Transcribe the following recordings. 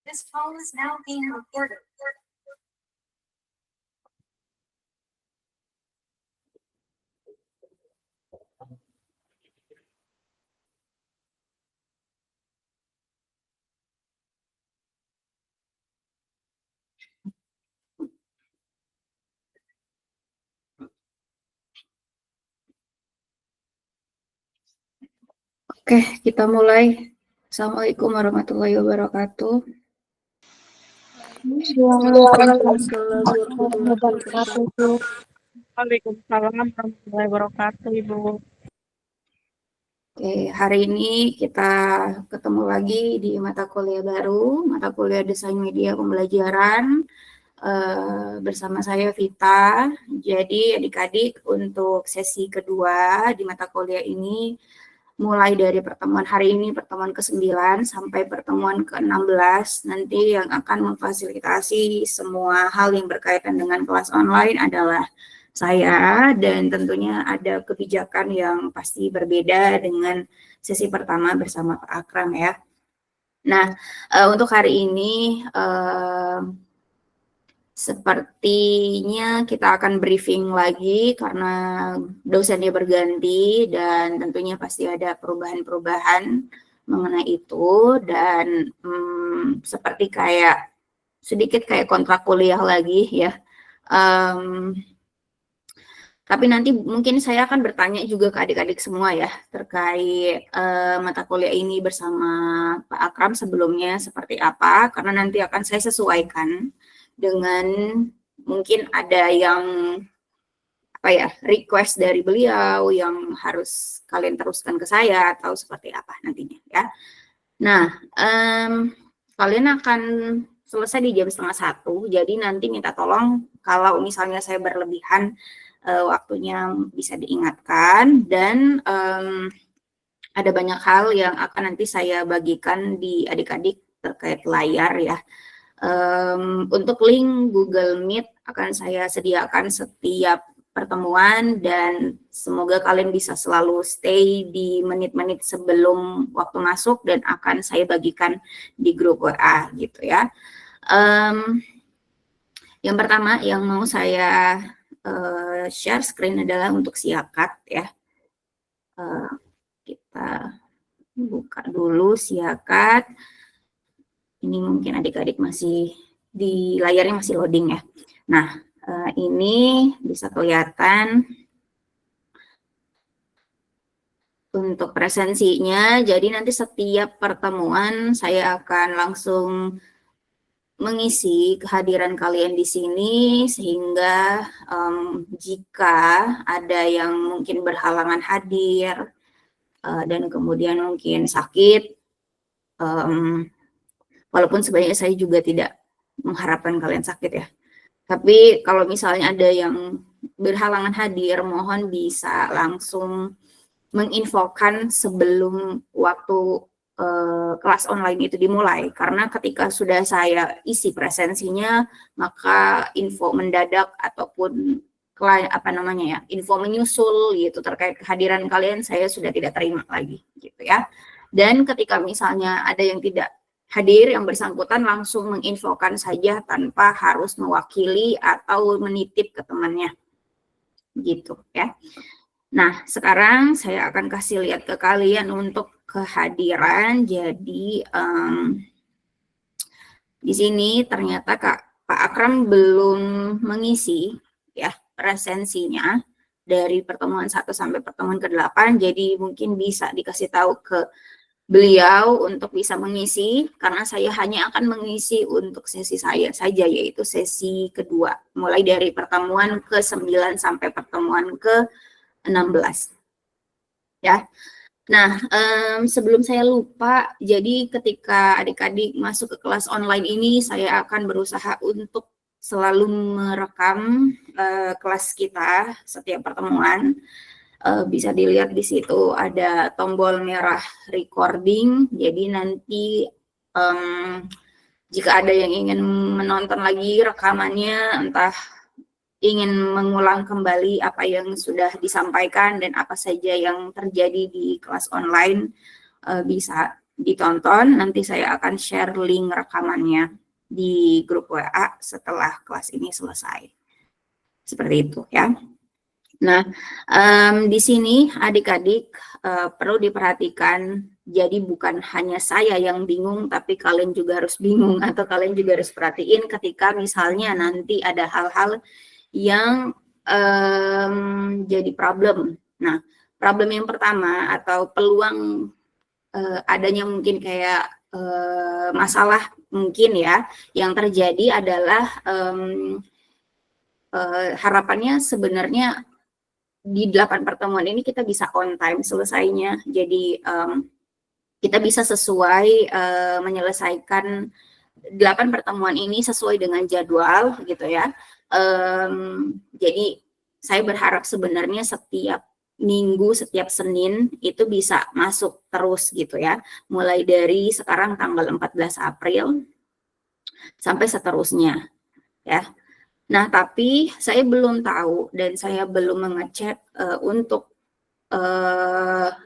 This call is now being recorded. Oke, kita mulai. Assalamualaikum warahmatullahi wabarakatuh. Waalaikumsalam warahmatullahi wabarakatuh, Ibu. Oke, hari ini kita ketemu lagi di mata kuliah baru, mata kuliah Desain Media Pembelajaran bersama saya Vita. Jadi adik-adik untuk sesi kedua di mata kuliah ini mulai dari pertemuan hari ini, pertemuan ke-9 sampai pertemuan ke-16, nanti yang akan memfasilitasi semua hal yang berkaitan dengan kelas online adalah saya, dan tentunya ada kebijakan yang pasti berbeda dengan sesi pertama bersama Pak Akram ya. Nah, untuk hari ini sepertinya kita akan briefing lagi karena dosennya berganti dan tentunya pasti ada perubahan-perubahan mengenai itu, dan seperti kayak sedikit kayak kontrak kuliah lagi ya. Tapi nanti mungkin saya akan bertanya juga ke adik-adik semua ya terkait mata kuliah ini bersama Pak Akram sebelumnya seperti apa, karena nanti akan saya sesuaikan dengan mungkin ada yang request dari beliau yang harus kalian teruskan ke saya atau seperti apa nantinya ya. Nah, kalian akan selesai di jam 12:30, jadi nanti minta tolong kalau misalnya saya berlebihan waktunya bisa diingatkan, dan ada banyak hal yang akan nanti saya bagikan di adik-adik terkait layar ya. Untuk link Google Meet akan saya sediakan setiap pertemuan, dan semoga kalian bisa selalu stay di menit-menit sebelum waktu masuk, dan akan saya bagikan di grup WA gitu ya. Yang pertama yang mau saya share screen adalah untuk Siakat ya. Kita buka dulu Siakat. Ini mungkin adik-adik masih di layarnya masih loading ya. Nah, ini bisa kelihatan untuk presensinya. Jadi nanti setiap pertemuan saya akan langsung mengisi kehadiran kalian di sini, sehingga jika ada yang mungkin berhalangan hadir dan kemudian mungkin sakit, walaupun sebenarnya saya juga tidak mengharapkan kalian sakit ya, tapi kalau misalnya ada yang berhalangan hadir, mohon bisa langsung menginfokan sebelum waktu kelas online itu dimulai, karena ketika sudah saya isi presensinya, maka info mendadak ataupun info menyusul gitu terkait kehadiran kalian saya sudah tidak terima lagi gitu ya. Dan ketika misalnya ada yang tidak hadir, yang bersangkutan langsung menginfokan saja tanpa harus mewakili atau menitip ke temannya gitu ya. Nah, sekarang saya akan kasih lihat ke kalian untuk kehadiran. Jadi di sini ternyata Pak Akram belum mengisi ya presensinya dari pertemuan 1 sampai pertemuan ke-8. Jadi mungkin bisa dikasih tahu ke beliau untuk bisa mengisi, karena saya hanya akan mengisi untuk sesi saya saja, yaitu sesi kedua, mulai dari pertemuan ke-9 sampai pertemuan ke-16 ya. Nah, sebelum saya lupa, jadi ketika adik-adik masuk ke kelas online ini, saya akan berusaha untuk selalu merekam kelas kita setiap pertemuan. Bisa dilihat di situ ada tombol merah recording, jadi nanti jika ada yang ingin menonton lagi rekamannya, entah ingin mengulang kembali apa yang sudah disampaikan dan apa saja yang terjadi di kelas online, bisa ditonton. Nanti saya akan share link rekamannya di grup WA setelah kelas ini selesai. Seperti itu ya. Nah, di sini adik-adik perlu diperhatikan, jadi bukan hanya saya yang bingung, tapi kalian juga harus bingung atau kalian juga harus perhatiin ketika misalnya nanti ada hal-hal yang jadi problem. Nah, problem yang pertama atau peluang adanya mungkin kayak masalah mungkin ya yang terjadi adalah harapannya sebenarnya di 8 pertemuan ini kita bisa on time selesainya. Jadi kita bisa sesuai menyelesaikan 8 pertemuan ini sesuai dengan jadwal gitu ya. Jadi saya berharap sebenarnya setiap minggu, setiap Senin itu bisa masuk terus gitu ya. Mulai dari sekarang tanggal 14 April sampai seterusnya ya. Nah, tapi saya belum tahu dan saya belum mengecek untuk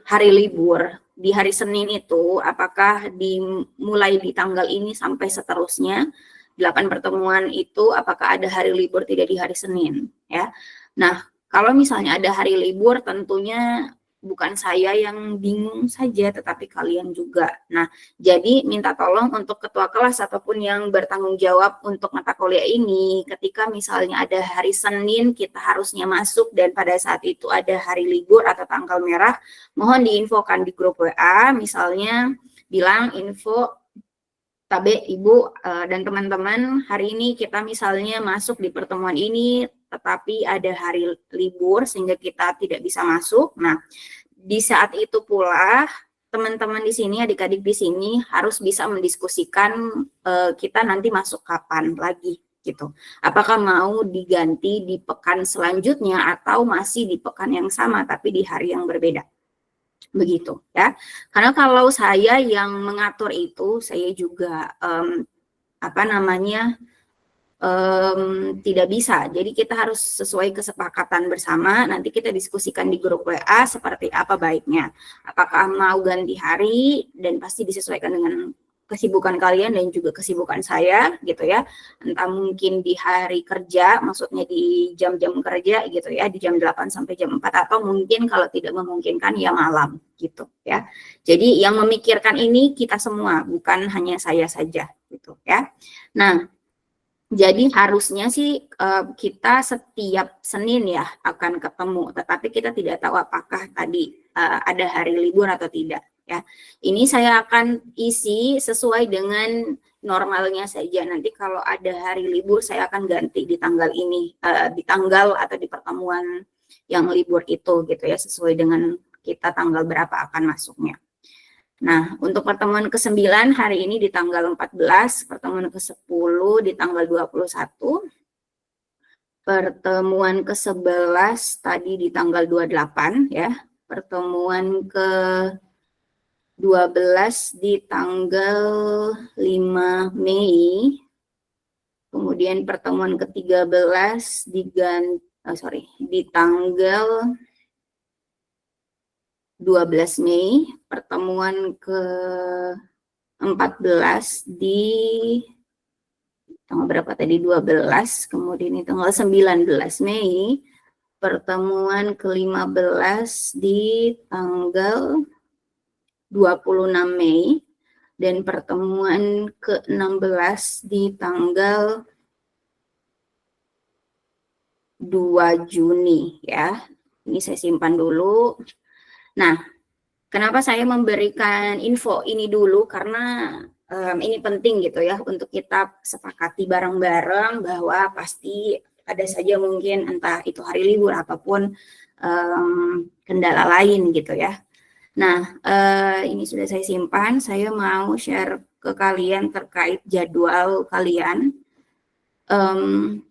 hari libur di hari Senin itu apakah dimulai di tanggal ini sampai seterusnya 8 pertemuan itu apakah ada hari libur tidak di hari Senin ya. Nah, kalau misalnya ada hari libur tentunya bukan saya yang bingung saja tetapi kalian juga. Nah, jadi minta tolong untuk ketua kelas ataupun yang bertanggung jawab untuk mata kuliah ini ketika misalnya ada hari Senin kita harusnya masuk dan pada saat itu ada hari libur atau tanggal merah, mohon diinfokan di grup WA misalnya bilang info Tabe, Ibu, dan teman-teman hari ini kita misalnya masuk di pertemuan ini tetapi ada hari libur sehingga kita tidak bisa masuk. Nah, di saat itu pula teman-teman di sini, adik-adik di sini harus bisa mendiskusikan kita nanti masuk kapan lagi gitu. Apakah mau diganti di pekan selanjutnya atau masih di pekan yang sama tapi di hari yang berbeda. Begitu ya. Karena kalau saya yang mengatur itu, saya juga tidak bisa. Jadi kita harus sesuai kesepakatan bersama. Nanti kita diskusikan di grup WA seperti apa baiknya. Apakah mau ganti hari dan pasti disesuaikan dengan kesibukan kalian dan juga kesibukan saya gitu ya. Entah mungkin di hari kerja, maksudnya di jam-jam kerja gitu ya, di jam 8 sampai jam 4 atau mungkin kalau tidak memungkinkan ya malam gitu ya. Jadi yang memikirkan ini kita semua, bukan hanya saya saja gitu ya. Nah, jadi harusnya sih kita setiap Senin ya akan ketemu, tetapi kita tidak tahu apakah tadi ada hari libur atau tidak ya. Ini saya akan isi sesuai dengan normalnya saja. Nanti kalau ada hari libur saya akan ganti di tanggal ini, di tanggal atau di pertemuan yang libur itu gitu ya, sesuai dengan kita tanggal berapa akan masuknya. Nah, untuk pertemuan ke-9 hari ini di tanggal 14, pertemuan ke-10 di tanggal 21, pertemuan ke-11 tadi di tanggal 28 ya, pertemuan ke-12 di tanggal 5 Mei, kemudian pertemuan ke-13 di tanggal 12 Mei, pertemuan ke-14 di tanggal berapa tadi 12, kemudian di tanggal 19 Mei, pertemuan ke-15 di tanggal 26 Mei, dan pertemuan ke-16 di tanggal 2 Juni ya. Ini saya simpan dulu. Nah, kenapa saya memberikan info ini dulu? Karena ini penting gitu ya untuk kita sepakati bareng-bareng bahwa pasti ada saja mungkin entah itu hari libur ataupun kendala lain gitu ya. Nah, ini sudah saya simpan. Saya mau share ke kalian terkait jadwal kalian.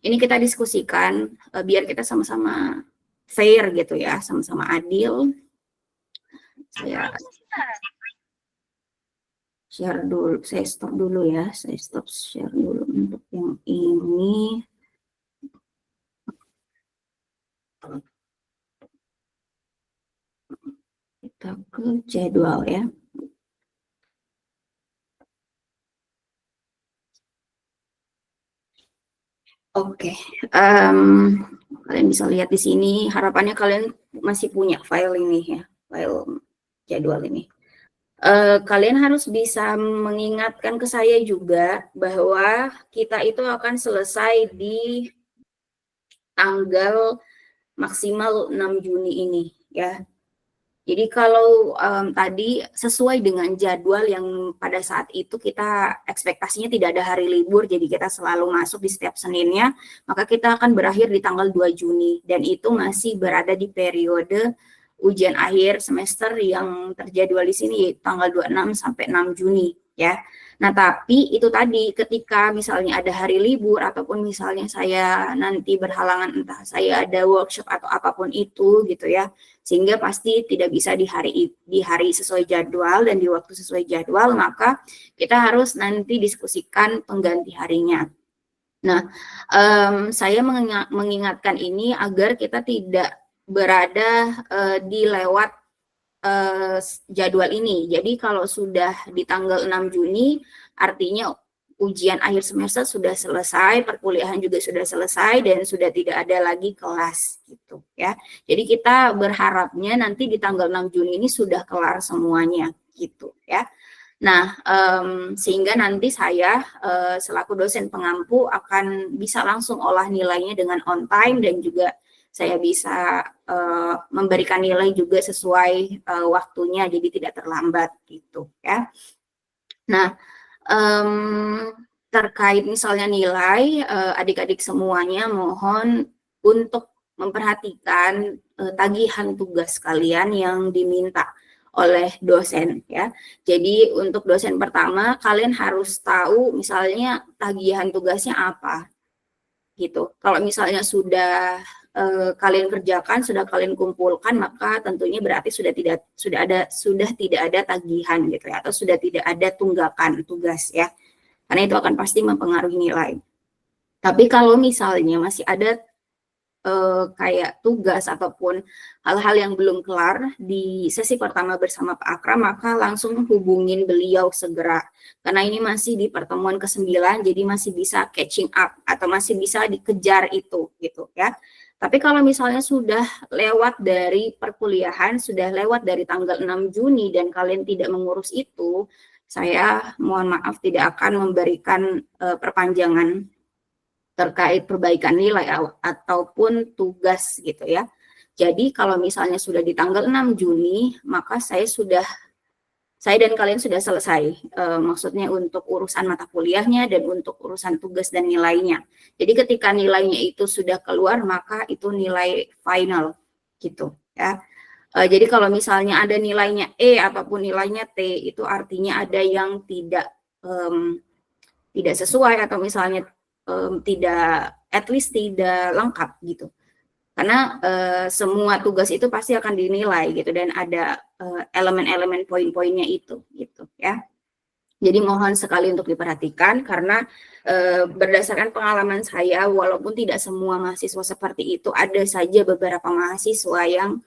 Ini kita diskusikan biar kita sama-sama fair gitu ya, sama-sama adil. Saya share dulu, saya stop dulu ya, saya stop share dulu untuk yang ini. Kita ke jadwal ya. Oke, kalian bisa lihat di sini, harapannya kalian masih punya file ini ya, file jadwal ini. Kalian harus bisa mengingatkan ke saya juga bahwa kita itu akan selesai di tanggal maksimal 6 Juni ini ya. Jadi kalau tadi sesuai dengan jadwal yang pada saat itu kita ekspektasinya tidak ada hari libur, jadi kita selalu masuk di setiap Seninnya, maka kita akan berakhir di tanggal 2 Juni dan itu masih berada di periode ujian akhir semester yang terjadwal di sini yaitu tanggal 26 sampai 6 Juni ya. Nah, tapi itu tadi ketika misalnya ada hari libur ataupun misalnya saya nanti berhalangan entah saya ada workshop atau apapun itu gitu ya, sehingga pasti tidak bisa di hari sesuai jadwal dan di waktu sesuai jadwal, maka kita harus nanti diskusikan pengganti harinya. Nah, saya mengingatkan ini agar kita tidak berada di lewat jadwal ini. Jadi kalau sudah di tanggal 6 Juni, artinya ujian akhir semester sudah selesai, perkuliahan juga sudah selesai, dan sudah tidak ada lagi kelas gitu ya. Jadi kita berharapnya nanti di tanggal 6 Juni ini sudah kelar semuanya gitu ya. Nah, sehingga nanti saya selaku dosen pengampu akan bisa langsung olah nilainya dengan on time dan juga saya bisa memberikan nilai juga sesuai waktunya, jadi tidak terlambat gitu ya. Nah, terkait misalnya nilai, adik-adik semuanya mohon untuk memperhatikan tagihan tugas kalian yang diminta oleh dosen ya. Jadi untuk dosen pertama kalian harus tahu misalnya tagihan tugasnya apa gitu. Kalau misalnya sudah kalian kerjakan, sudah kalian kumpulkan, maka tentunya berarti sudah tidak ada tagihan gitu ya, atau sudah tidak ada tunggakan tugas ya. Karena itu akan pasti mempengaruhi nilai. Tapi kalau misalnya masih ada kayak tugas ataupun hal-hal yang belum kelar di sesi pertama bersama Pak Akram, maka langsung hubungin beliau segera. Karena ini masih di pertemuan ke-9, jadi masih bisa catching up atau masih bisa dikejar itu gitu ya. Tapi kalau misalnya sudah lewat dari perkuliahan, sudah lewat dari tanggal 6 Juni dan kalian tidak mengurus itu, saya mohon maaf tidak akan memberikan perpanjangan terkait perbaikan nilai ataupun tugas gitu ya. Jadi kalau misalnya sudah di tanggal 6 Juni, maka saya dan kalian sudah selesai, maksudnya untuk urusan mata kuliahnya dan untuk urusan tugas dan nilainya. Jadi ketika nilainya itu sudah keluar, maka itu nilai final gitu ya. Jadi kalau misalnya ada nilainya E ataupun nilainya T, itu artinya ada yang tidak sesuai atau misalnya tidak, at least tidak lengkap gitu. Karena semua tugas itu pasti akan dinilai gitu dan ada elemen-elemen poin-poinnya itu gitu ya. Jadi mohon sekali untuk diperhatikan karena berdasarkan pengalaman saya, walaupun tidak semua mahasiswa seperti itu, ada saja beberapa mahasiswa yang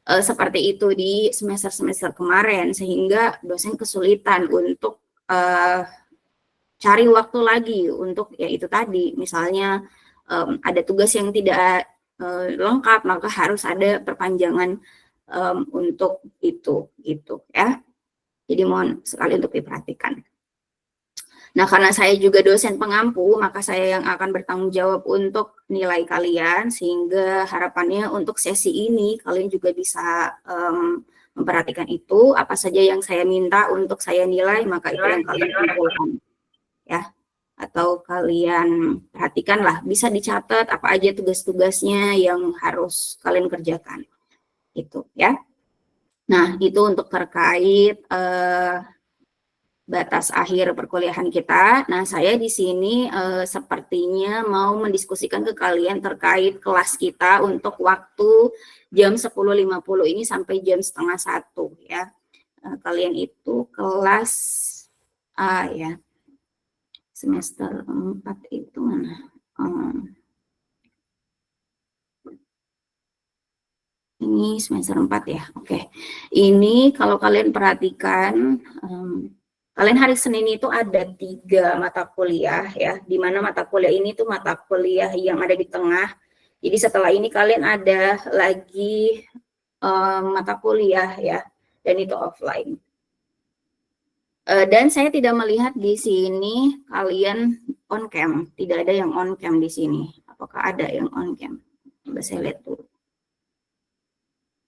seperti itu di semester-semester kemarin sehingga dosen kesulitan untuk cari waktu lagi untuk ya itu tadi, misalnya ada tugas yang tidak lengkap, maka harus ada perpanjangan untuk itu gitu ya. Jadi mohon sekali untuk diperhatikan. Nah, karena saya juga dosen pengampu, maka saya yang akan bertanggung jawab untuk nilai kalian, sehingga harapannya untuk sesi ini kalian juga bisa memperhatikan itu, apa saja yang saya minta untuk saya nilai, maka itu yang kalian kumpulkan ya, atau kalian perhatikanlah, bisa dicatat apa aja tugas-tugasnya yang harus kalian kerjakan itu ya. Nah, itu untuk terkait batas akhir perkuliahan kita. Nah, saya di sini sepertinya mau mendiskusikan ke kalian terkait kelas kita untuk waktu jam 10.50 ini sampai jam 12:30 ya. Kalian itu kelas A ya. Semester 4 itu mana? Ini semester 4 ya, oke. Ini kalau kalian perhatikan kalian hari Senin itu ada 3 mata kuliah ya, di mana mata kuliah ini tuh mata kuliah yang ada di tengah. Jadi setelah ini kalian ada lagi mata kuliah ya, dan itu offline. Dan saya tidak melihat di sini kalian on cam, tidak ada yang on cam di sini. Apakah ada yang on cam? Coba saya lihat dulu.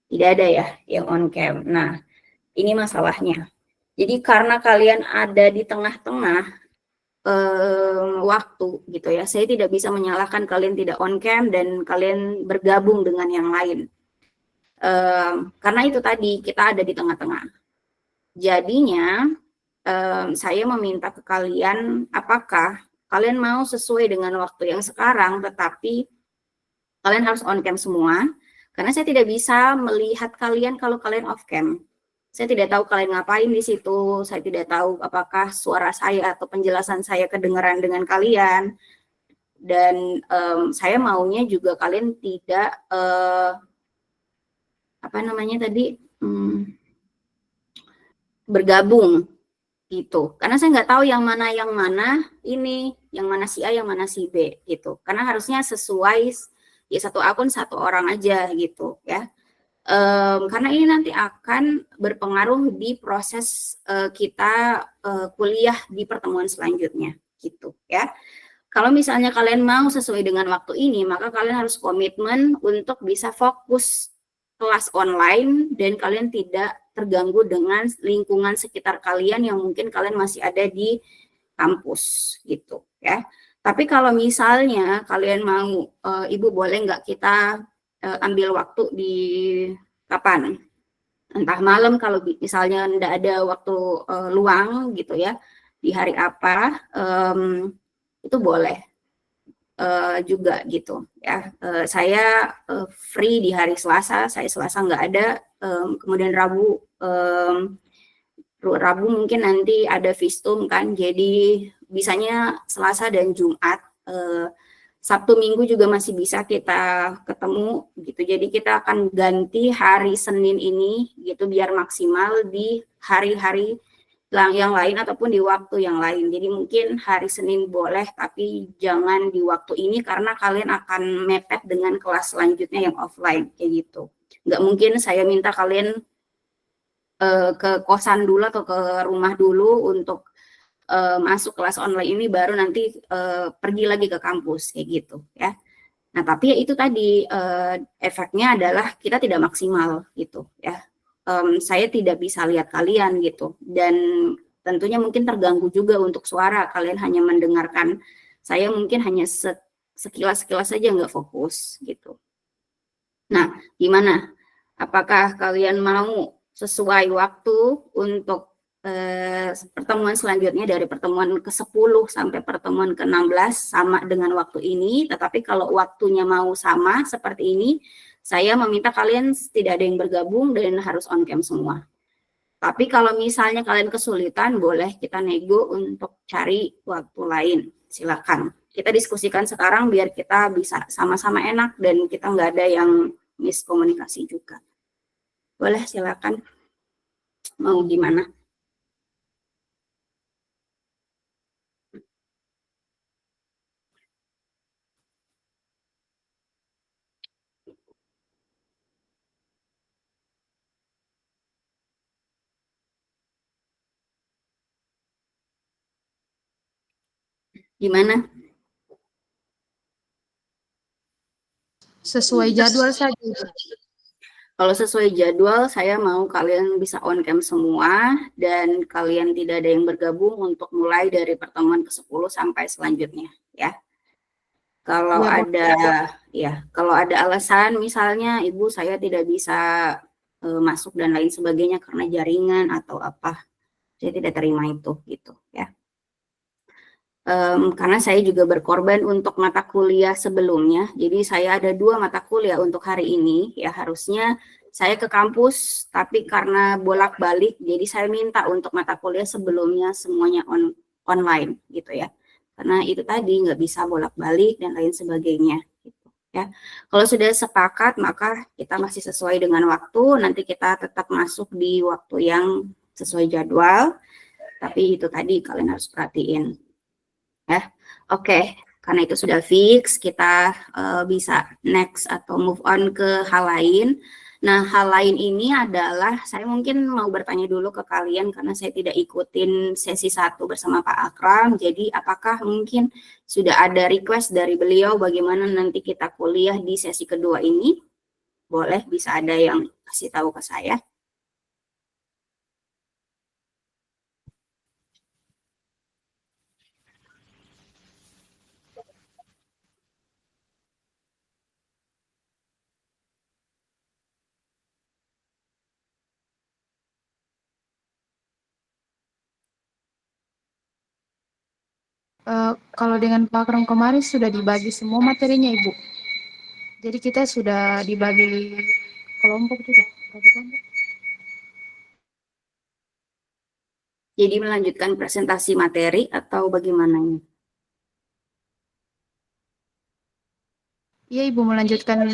Tidak ada ya yang on cam. Nah, ini masalahnya. Jadi karena kalian ada di tengah-tengah waktu gitu ya, saya tidak bisa menyalahkan kalian tidak on cam dan kalian bergabung dengan yang lain. Karena itu tadi kita ada di tengah-tengah. Jadinya saya meminta ke kalian, apakah kalian mau sesuai dengan waktu yang sekarang, tetapi kalian harus on cam semua, karena saya tidak bisa melihat kalian kalau kalian off cam. Saya tidak tahu kalian ngapain di situ, saya tidak tahu apakah suara saya atau penjelasan saya kedengaran dengan kalian, dan saya maunya juga kalian tidak bergabung gitu, karena saya nggak tahu yang mana ini, yang mana si A, yang mana si B gitu, karena harusnya sesuai ya satu akun satu orang aja gitu ya. Karena ini nanti akan berpengaruh di proses kita kuliah di pertemuan selanjutnya gitu ya. Kalau misalnya kalian mau sesuai dengan waktu ini, maka kalian harus komitmen untuk bisa fokus kelas online dan kalian tidak terganggu dengan lingkungan sekitar kalian yang mungkin kalian masih ada di kampus gitu ya. Tapi kalau misalnya kalian mau, Ibu boleh nggak kita ambil waktu di kapan? Entah malam kalau misalnya nggak ada waktu luang gitu ya, di hari apa, itu boleh juga gitu ya. Saya free di hari Selasa, saya Selasa nggak ada, kemudian Rabu mungkin nanti ada vistum kan, jadi bisanya Selasa dan Jumat. Sabtu Minggu juga masih bisa kita ketemu gitu. Jadi kita akan ganti hari Senin ini gitu biar maksimal di hari-hari yang lain ataupun di waktu yang lain. Jadi mungkin hari Senin boleh, tapi jangan di waktu ini karena kalian akan mepet dengan kelas selanjutnya yang offline kayak gitu. Nggak mungkin saya minta kalian ke kosan dulu atau ke rumah dulu untuk masuk kelas online ini baru nanti pergi lagi ke kampus kayak gitu ya. Nah tapi ya itu tadi efeknya adalah kita tidak maksimal gitu ya. Saya tidak bisa lihat kalian gitu, dan tentunya mungkin terganggu juga untuk suara, kalian hanya mendengarkan saya mungkin hanya sekilas-sekilas saja, nggak fokus gitu. Nah gimana, apakah kalian mau sesuai waktu untuk pertemuan selanjutnya dari pertemuan ke-10 sampai pertemuan ke-16 sama dengan waktu ini, tetapi kalau waktunya mau sama seperti ini, saya meminta kalian tidak ada yang bergabung dan harus on cam semua. Tapi kalau misalnya kalian kesulitan, boleh kita nego untuk cari waktu lain, silakan. Kita diskusikan sekarang biar kita bisa sama-sama enak dan kita nggak ada yang miskomunikasi juga. Boleh, silakan. Mau gimana? Gimana? Sesuai jadwal saja, Ibu. Kalau sesuai jadwal, saya mau kalian bisa on cam semua dan kalian tidak ada yang bergabung untuk mulai dari pertemuan ke-10 sampai selanjutnya ya. Kalau kalau ada alasan misalnya Ibu saya tidak bisa masuk dan lain sebagainya karena jaringan atau apa, saya tidak terima itu gitu ya. Karena saya juga berkorban untuk mata kuliah sebelumnya, jadi saya ada 2 mata kuliah untuk hari ini ya, harusnya saya ke kampus tapi karena bolak-balik jadi saya minta untuk mata kuliah sebelumnya semuanya online gitu ya, karena itu tadi nggak bisa bolak-balik dan lain sebagainya gitu ya. Kalau sudah sepakat maka kita masih sesuai dengan waktu, nanti kita tetap masuk di waktu yang sesuai jadwal. Tapi itu tadi kalian harus perhatiin. Ya, oke. Karena itu sudah fix, kita bisa next atau move on ke hal lain. Nah, hal lain ini adalah saya mungkin mau bertanya dulu ke kalian karena saya tidak ikutin sesi 1 bersama Pak Akram. Jadi, apakah mungkin sudah ada request dari beliau bagaimana nanti kita kuliah di sesi kedua ini? Boleh, bisa ada yang kasih tahu ke saya. Kalau dengan Pak Akram kemarin sudah dibagi semua materinya, Ibu. Jadi kita sudah dibagi kelompok juga. Jadi melanjutkan presentasi materi atau bagaimana? Iya, Ibu, melanjutkan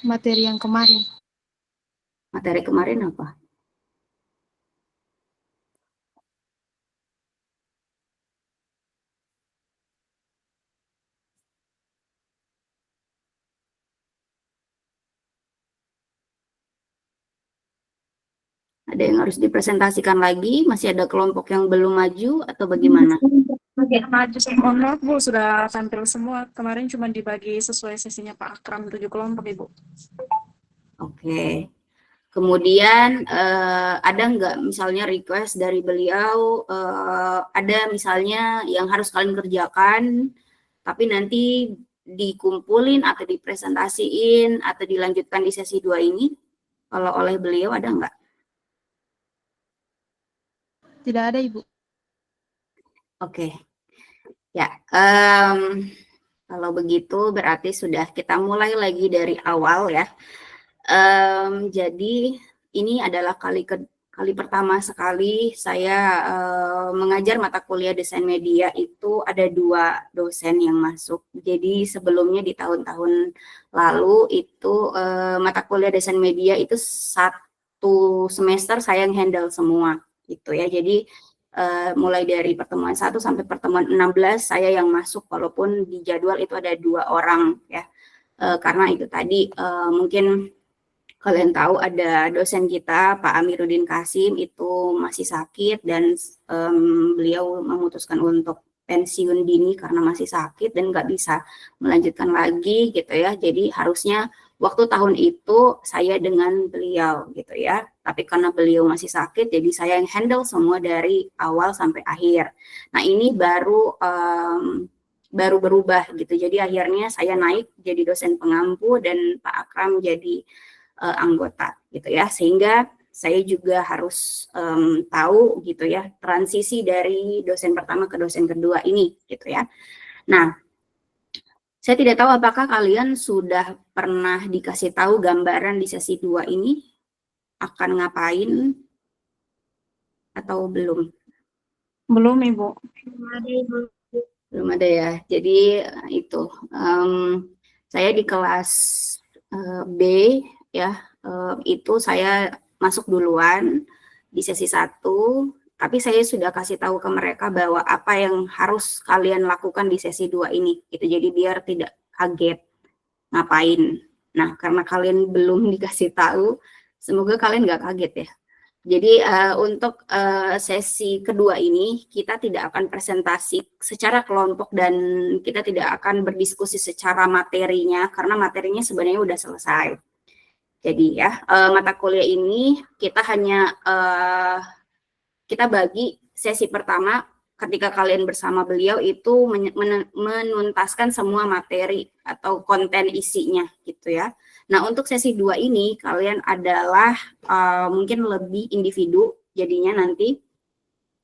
materi yang kemarin. Materi kemarin apa? Ada yang harus dipresentasikan lagi? Masih ada kelompok yang belum maju atau bagaimana? Maju semua. Mohon maaf Bu, sudah tampil semua. Kemarin cuma dibagi sesuai sesinya Pak Akram 7 kelompok Ibu. Oke. Kemudian ada nggak misalnya request dari beliau, ada misalnya yang harus kalian kerjakan, tapi nanti dikumpulin atau dipresentasiin atau dilanjutkan di sesi 2 ini? Kalau oleh beliau ada nggak? Tidak ada, Ibu. Oke. Ya, kalau begitu berarti sudah kita mulai lagi dari awal ya. Jadi ini adalah kali pertama sekali saya mengajar mata kuliah desain media, itu ada 2 dosen yang masuk. Jadi sebelumnya di tahun-tahun lalu itu mata kuliah desain media itu 1 semester saya yang handle semua gitu ya. Jadi mulai dari pertemuan 1 sampai pertemuan 16 saya yang masuk, walaupun di jadwal itu ada 2 orang ya. Karena itu tadi mungkin kalian tahu ada dosen kita Pak Amiruddin Kasim itu masih sakit dan beliau memutuskan untuk pensiun dini karena masih sakit dan nggak bisa melanjutkan lagi gitu ya. Jadi harusnya waktu tahun itu saya dengan beliau gitu ya. Tapi karena beliau masih sakit, jadi saya yang handle semua dari awal sampai akhir. Nah ini baru berubah gitu. Jadi akhirnya saya naik jadi dosen pengampu dan Pak Akram jadi anggota gitu ya, sehingga saya juga harus tahu gitu ya transisi dari dosen pertama ke dosen kedua ini gitu ya. Nah, saya tidak tahu apakah kalian sudah pernah dikasih tahu gambaran di sesi 2 ini akan ngapain atau belum? Belum Ibu. Belum ada ya. Jadi itu saya di kelas B ya, itu saya masuk duluan di sesi 1, tapi saya sudah kasih tahu ke mereka bahwa apa yang harus kalian lakukan di sesi 2 ini gitu. Jadi biar tidak kaget ngapain. Nah, karena kalian belum dikasih tahu, semoga kalian nggak kaget ya. Jadi untuk sesi kedua ini kita tidak akan presentasi secara kelompok dan kita tidak akan berdiskusi secara materinya karena materinya sebenarnya udah selesai. Jadi ya mata kuliah ini kita hanya kita bagi sesi pertama ketika kalian bersama beliau itu menuntaskan semua materi atau konten isinya gitu ya. Nah untuk sesi 2 ini kalian adalah mungkin lebih individu jadinya nanti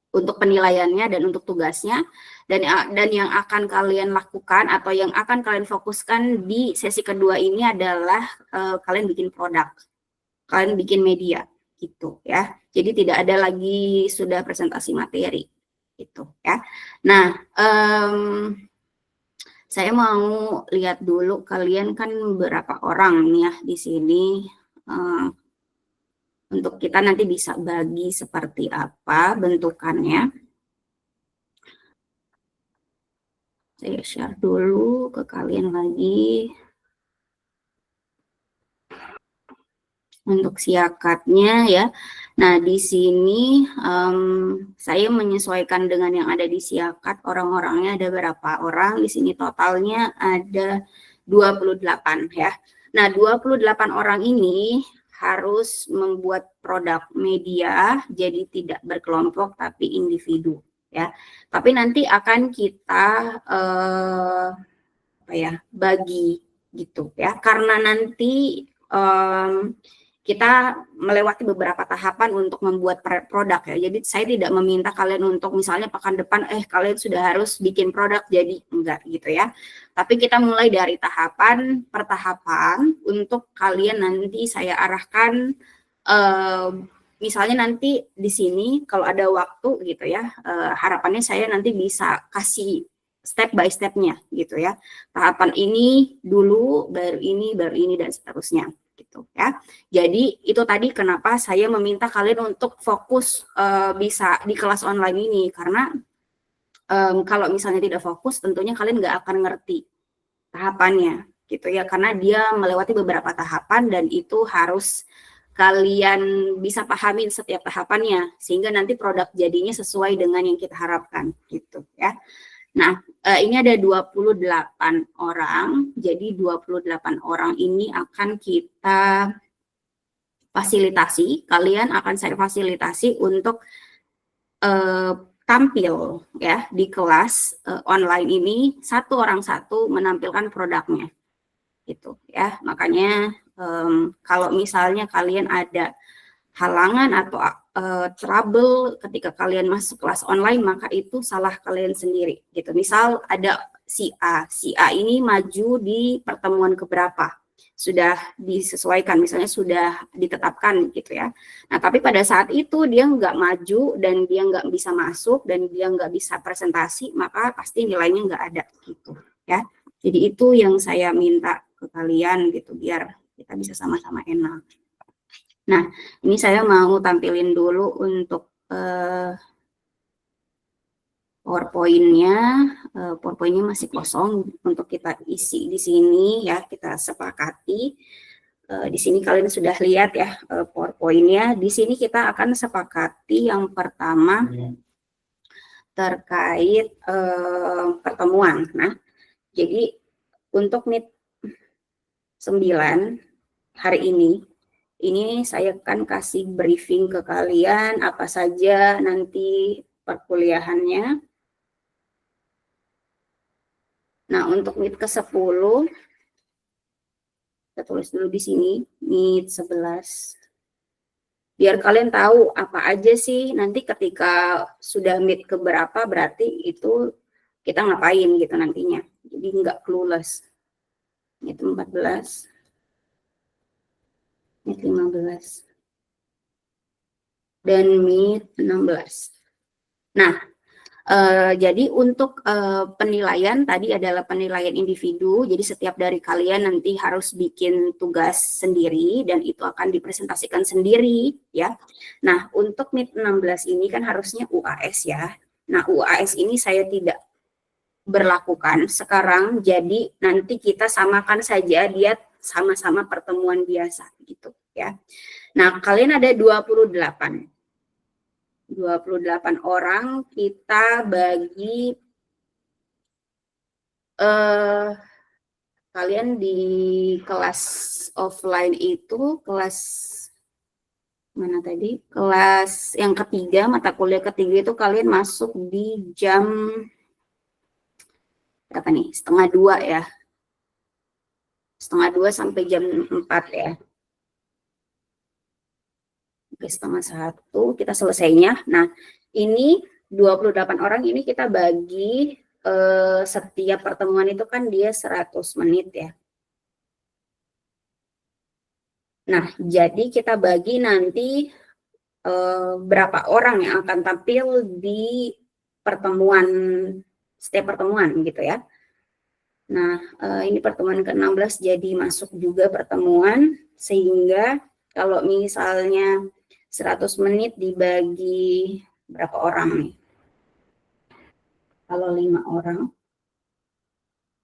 untuk penilaiannya dan untuk tugasnya, dan yang akan kalian lakukan atau yang akan kalian fokuskan di sesi kedua ini adalah kalian bikin produk, kalian bikin media gitu ya. Jadi tidak ada lagi sudah presentasi materi gitu ya. Nah, saya mau lihat dulu kalian kan berapa orang nih ya di sini. Untuk kita nanti bisa bagi seperti apa bentukannya. Saya share dulu ke kalian lagi. Untuk siakatnya ya. Nah, di sini saya menyesuaikan dengan yang ada di siakat. Orang-orangnya ada berapa orang? Di sini totalnya ada 28 ya. Nah, 28 orang ini harus membuat produk media, jadi tidak berkelompok tapi individu ya. Tapi nanti akan kita bagi gitu ya. Karena nanti kita melewati beberapa tahapan untuk membuat produk ya. Jadi saya tidak meminta kalian untuk misalnya pekan depan kalian sudah harus bikin produk, jadi enggak gitu ya. Tapi kita mulai dari tahapan per tahapan untuk kalian nanti saya arahkan misalnya nanti di sini kalau ada waktu gitu ya, harapannya saya nanti bisa kasih step by stepnya gitu ya. Tahapan ini dulu, baru ini dan seterusnya gitu ya. Jadi itu tadi kenapa saya meminta kalian untuk fokus bisa di kelas online ini, karena kalau misalnya tidak fokus tentunya kalian nggak akan ngerti tahapannya gitu ya, karena dia melewati beberapa tahapan dan itu harus kalian bisa pahamin setiap tahapannya sehingga nanti produk jadinya sesuai dengan yang kita harapkan gitu ya. Nah, ini ada 28 orang, jadi 28 orang ini akan kita fasilitasi, kalian akan saya fasilitasi untuk tampil ya di kelas online ini, satu orang satu menampilkan produknya, gitu ya. Makanya kalau misalnya kalian ada halangan atau trouble ketika kalian masuk kelas online, maka itu salah kalian sendiri gitu. Misal ada si A ini maju di pertemuan keberapa, sudah disesuaikan, misalnya sudah ditetapkan gitu ya. Nah, tapi pada saat itu dia nggak maju dan dia nggak bisa masuk dan dia nggak bisa presentasi, maka pasti nilainya nggak ada gitu ya. Jadi itu yang saya minta ke kalian gitu, biar kita bisa sama-sama enak. Nah, ini saya mau tampilin dulu untuk PowerPoint-nya. PowerPoint-nya masih kosong untuk kita isi di sini ya, kita sepakati. Di sini kalian sudah lihat ya PowerPoint-nya. Di sini kita akan sepakati yang pertama terkait pertemuan. Nah, jadi untuk Meet 9 hari ini saya akan kasih briefing ke kalian apa saja nanti perkuliahannya. Nah, untuk Meet ke-10, kita tulis dulu di sini, Meet 11. Biar kalian tahu apa aja sih nanti ketika sudah Meet ke berapa, berarti itu kita ngapain gitu nantinya. Jadi nggak clueless. Meet 14. Meet 15. Dan Meet 16. Nah, jadi untuk penilaian tadi adalah penilaian individu, jadi setiap dari kalian nanti harus bikin tugas sendiri dan itu akan dipresentasikan sendiri ya. Nah, untuk Meet 16 ini kan harusnya UAS ya. Nah, UAS ini saya tidak berlakukan sekarang, jadi nanti kita samakan saja dia sama-sama pertemuan biasa gitu ya. Nah, kalian ada 28 orang, kita bagi kalian di kelas offline itu kelas mana tadi? Kelas yang ketiga, mata kuliah ketiga itu kalian masuk di jam berapa nih? 1:30 ya. 1:30 sampai jam 4 ya. Oke, 1:30 kita selesainya. Nah, ini 28 orang ini kita bagi setiap pertemuan itu kan dia 100 menit ya. Nah, jadi kita bagi nanti berapa orang yang akan tampil di pertemuan, setiap pertemuan gitu ya. Nah, ini pertemuan ke-16 jadi masuk juga pertemuan, sehingga kalau misalnya 100 menit dibagi berapa orang nih? Kalau 5 orang,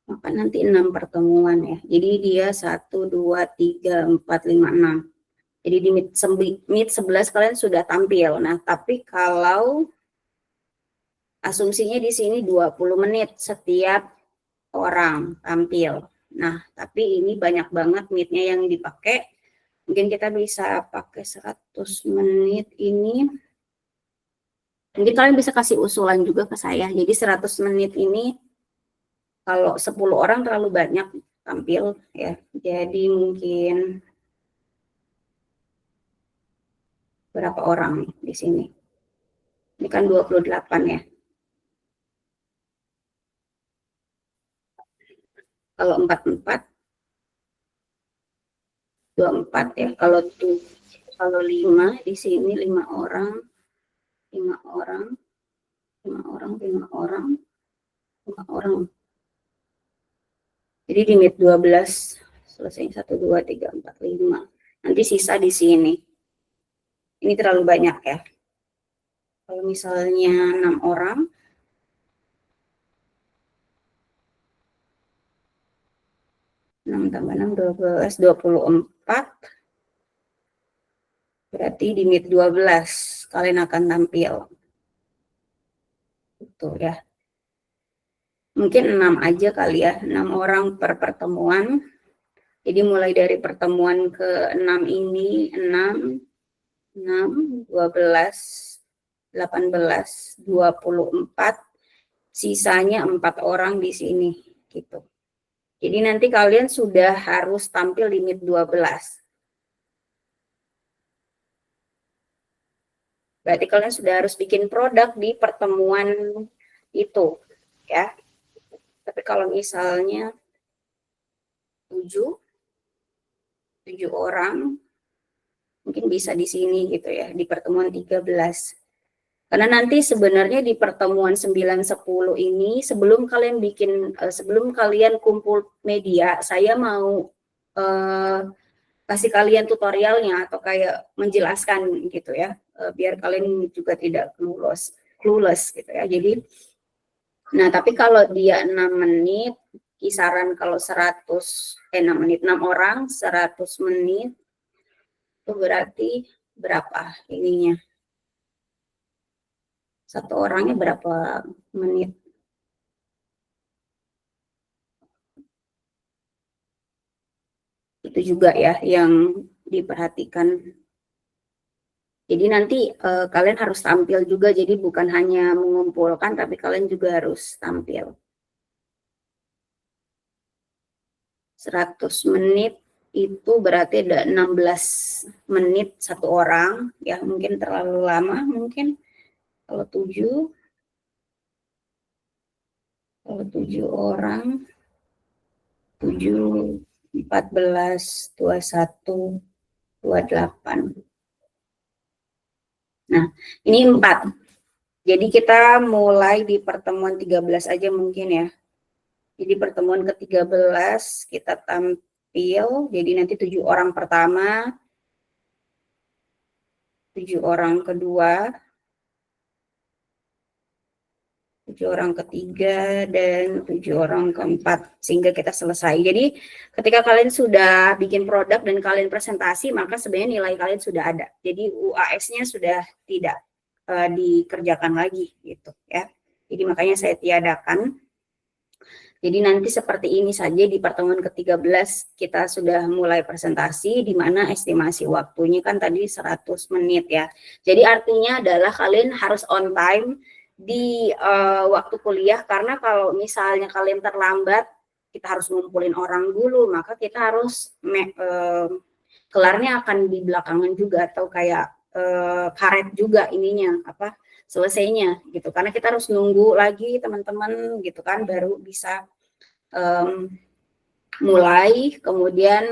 maka nanti 6 pertemuan ya. Jadi dia 1, 2, 3, 4, 5, 6. Jadi di menit 11 kalian sudah tampil. Nah, tapi kalau asumsinya di sini 20 menit setiap orang tampil. Nah, tapi ini banyak banget menitnya yang dipakai. Mungkin kita bisa pakai 100 menit ini. Mungkin kalian bisa kasih usulan juga ke saya. Jadi 100 menit ini kalau 10 orang terlalu banyak tampil ya. Jadi mungkin berapa orang nih di sini? Ini kan 28 ya. Kalau 44 24 ya. Kalau 5 di sini 5 orang, 5 orang, 5 orang, 5 orang, 5 orang. Jadi di menit 12 selesai 1 2 3 4 5. Nanti sisa di sini. Ini terlalu banyak ya. Kalau misalnya 6 orang, 6 tambah 6, 12, 24. Berarti di menit 12 kalian akan tampil. Betul ya. Mungkin 6 aja kali ya, 6 orang per pertemuan. Jadi mulai dari pertemuan ke-6 ini, 6, 12, 18, 24, sisanya 4 orang di sini gitu. Jadi nanti kalian sudah harus tampil di menit 12. Berarti kalian sudah harus bikin produk di pertemuan itu ya. Tapi kalau misalnya 7 orang mungkin bisa di sini gitu ya, di pertemuan 13. Karena nanti sebenarnya di pertemuan 9, 10 ini sebelum kalian sebelum kalian kumpul media, saya mau kasih kalian tutorialnya atau kayak menjelaskan gitu ya, biar kalian juga tidak clueless gitu ya. Jadi nah, tapi kalau dia 6 menit, kisaran kalau 6 menit, 6 orang, 100 menit, itu berarti berapa ininya? Satu orangnya berapa menit? Itu juga ya yang diperhatikan. Jadi nanti kalian harus tampil juga, jadi bukan hanya mengumpulkan, tapi kalian juga harus tampil. 100 menit itu berarti ada 16 menit satu orang, ya mungkin terlalu lama mungkin. Kalau 7 orang, 7, 14, 21, 28. Nah, ini 4. Jadi kita mulai di pertemuan 13 aja mungkin ya. Jadi pertemuan ke-13 kita tampil, jadi nanti 7 orang pertama, 7 orang kedua, 7 orang ketiga, dan 7 orang keempat, sehingga kita selesai. Jadi ketika kalian sudah bikin produk dan kalian presentasi, maka sebenarnya nilai kalian sudah ada. Jadi UAS-nya sudah tidak dikerjakan lagi gitu ya. Jadi makanya saya tiadakan. Jadi nanti seperti ini saja di pertemuan ke-13 kita sudah mulai presentasi, di mana estimasi waktunya kan tadi 100 menit ya. Jadi artinya adalah kalian harus on time di waktu kuliah, karena kalau misalnya kalian terlambat, kita harus ngumpulin orang dulu, maka kita harus kelarnya akan di belakangan juga, atau kayak karet juga ininya selesainya gitu, karena kita harus nunggu lagi teman-teman gitu kan, baru bisa mulai, kemudian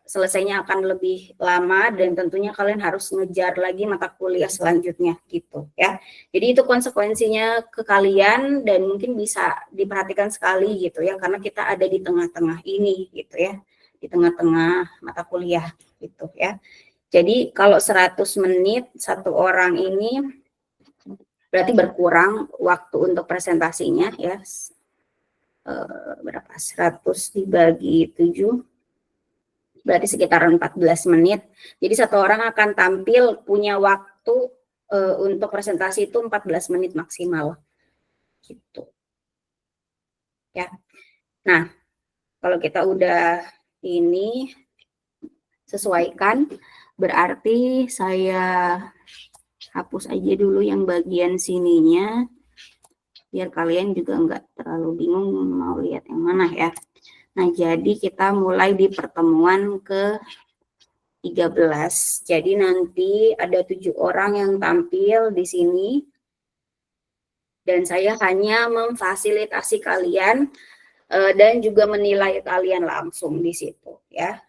selesainya akan lebih lama, dan tentunya kalian harus ngejar lagi mata kuliah selanjutnya gitu ya. Jadi itu konsekuensinya ke kalian, dan mungkin bisa diperhatikan sekali gitu ya, karena kita ada di tengah-tengah ini gitu ya, di tengah-tengah mata kuliah gitu ya. Jadi kalau 100 menit satu orang ini berarti berkurang waktu untuk presentasinya ya. Berapa? 100 dibagi 7 berarti sekitar 14 menit. Jadi satu orang akan tampil punya waktu untuk presentasi itu 14 menit maksimal. Gitu. Ya. Nah, kalau kita udah ini sesuaikan, berarti saya hapus aja dulu yang bagian sininya, biar kalian juga nggak terlalu bingung mau lihat yang mana ya. Nah, jadi kita mulai di pertemuan ke-13. Jadi nanti ada 7 orang yang tampil di sini, dan saya hanya memfasilitasi kalian dan juga menilai kalian langsung di situ ya.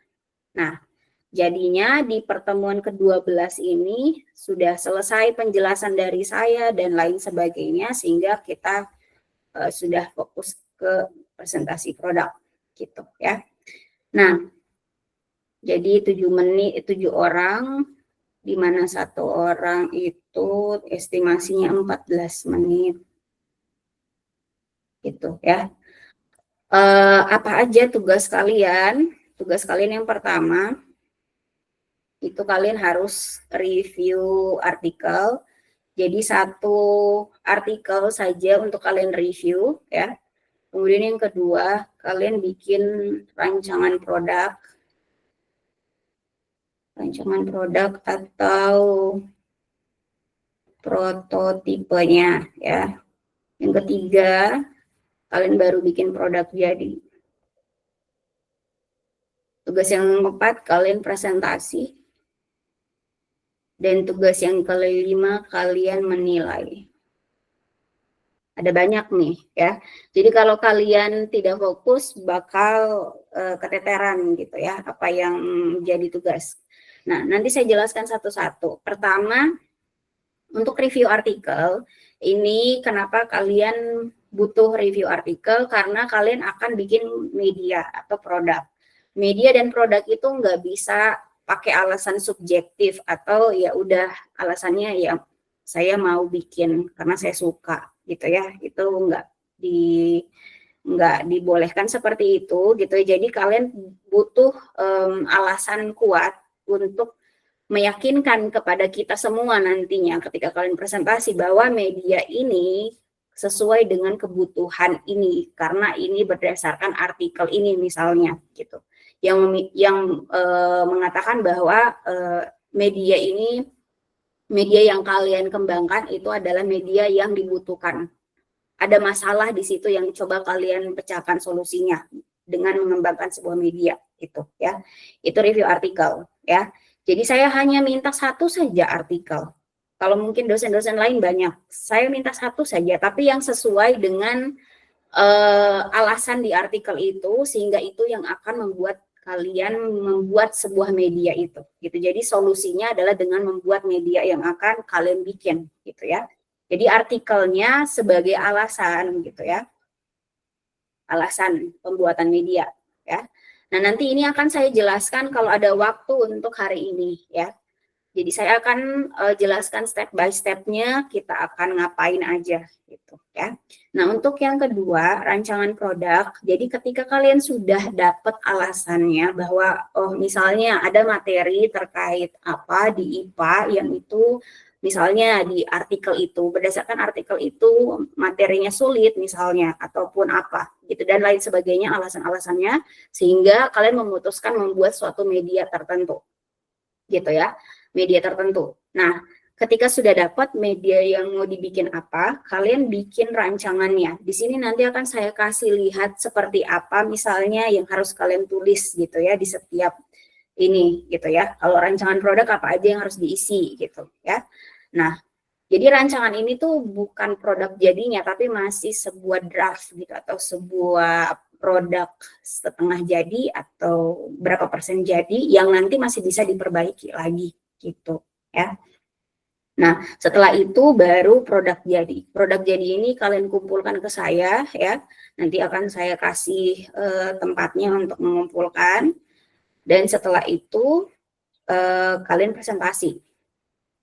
Nah, jadinya di pertemuan ke-12 ini sudah selesai penjelasan dari saya dan lain sebagainya, sehingga kita sudah fokus ke presentasi produk gitu ya. Nah, jadi 7 orang, di mana satu orang itu estimasinya 14 menit gitu ya. Apa aja tugas kalian? Tugas kalian yang pertama itu kalian harus review artikel. Jadi satu artikel saja untuk kalian review ya. Kemudian yang kedua, kalian bikin rancangan produk atau prototipenya ya. Yang ketiga, kalian baru bikin produk jadi. Tugas yang keempat, kalian presentasi. Dan tugas yang kelima, kalian menilai. Ada banyak nih ya. Jadi kalau kalian tidak fokus, bakal keteteran gitu ya, apa yang jadi tugas. Nah, nanti saya jelaskan satu-satu. Pertama, untuk review artikel, ini kenapa kalian butuh review artikel, karena kalian akan bikin media atau produk. Media dan produk itu nggak bisa pakai alasan subjektif atau ya udah alasannya ya saya mau bikin karena saya suka gitu ya, itu nggak dibolehkan seperti itu gitu. Jadi kalian butuh alasan kuat untuk meyakinkan kepada kita semua nantinya ketika kalian presentasi bahwa media ini sesuai dengan kebutuhan ini karena ini berdasarkan artikel ini misalnya gitu. Yang mengatakan bahwa media ini, media yang kalian kembangkan itu adalah media yang dibutuhkan. Ada masalah di situ yang coba kalian pecahkan solusinya dengan mengembangkan sebuah media itu ya. Itu review artikel ya. Jadi saya hanya minta satu saja artikel. Kalau mungkin dosen-dosen lain banyak, saya minta satu saja, tapi yang sesuai dengan alasan di artikel itu, sehingga itu yang akan membuat kalian membuat sebuah media itu gitu. Jadi solusinya adalah dengan membuat media yang akan kalian bikin gitu ya. Jadi artikelnya sebagai alasan gitu ya, alasan pembuatan media ya. Nah, nanti ini akan saya jelaskan kalau ada waktu untuk hari ini ya. Jadi saya akan jelaskan step by step-nya, kita akan ngapain aja gitu ya. Nah, untuk yang kedua, rancangan produk. Jadi ketika kalian sudah dapat alasannya bahwa oh misalnya ada materi terkait apa di IPA yang itu misalnya di artikel itu, berdasarkan artikel itu materinya sulit misalnya ataupun apa gitu dan lain sebagainya alasan-alasannya, sehingga kalian memutuskan membuat suatu media tertentu gitu ya. Media tertentu. Nah, ketika sudah dapat media yang mau dibikin apa, kalian bikin rancangannya. Di sini nanti akan saya kasih lihat seperti apa misalnya yang harus kalian tulis gitu ya di setiap ini gitu ya. Kalau rancangan produk apa aja yang harus diisi gitu ya. Nah, jadi rancangan ini tuh bukan produk jadinya tapi masih sebuah draft gitu atau sebuah produk setengah jadi atau berapa persen jadi yang nanti masih bisa diperbaiki lagi gitu ya. Nah, setelah itu baru produk jadi. Produk jadi ini kalian kumpulkan ke saya ya. Nanti akan saya kasih tempatnya untuk mengumpulkan. Dan setelah itu kalian presentasi.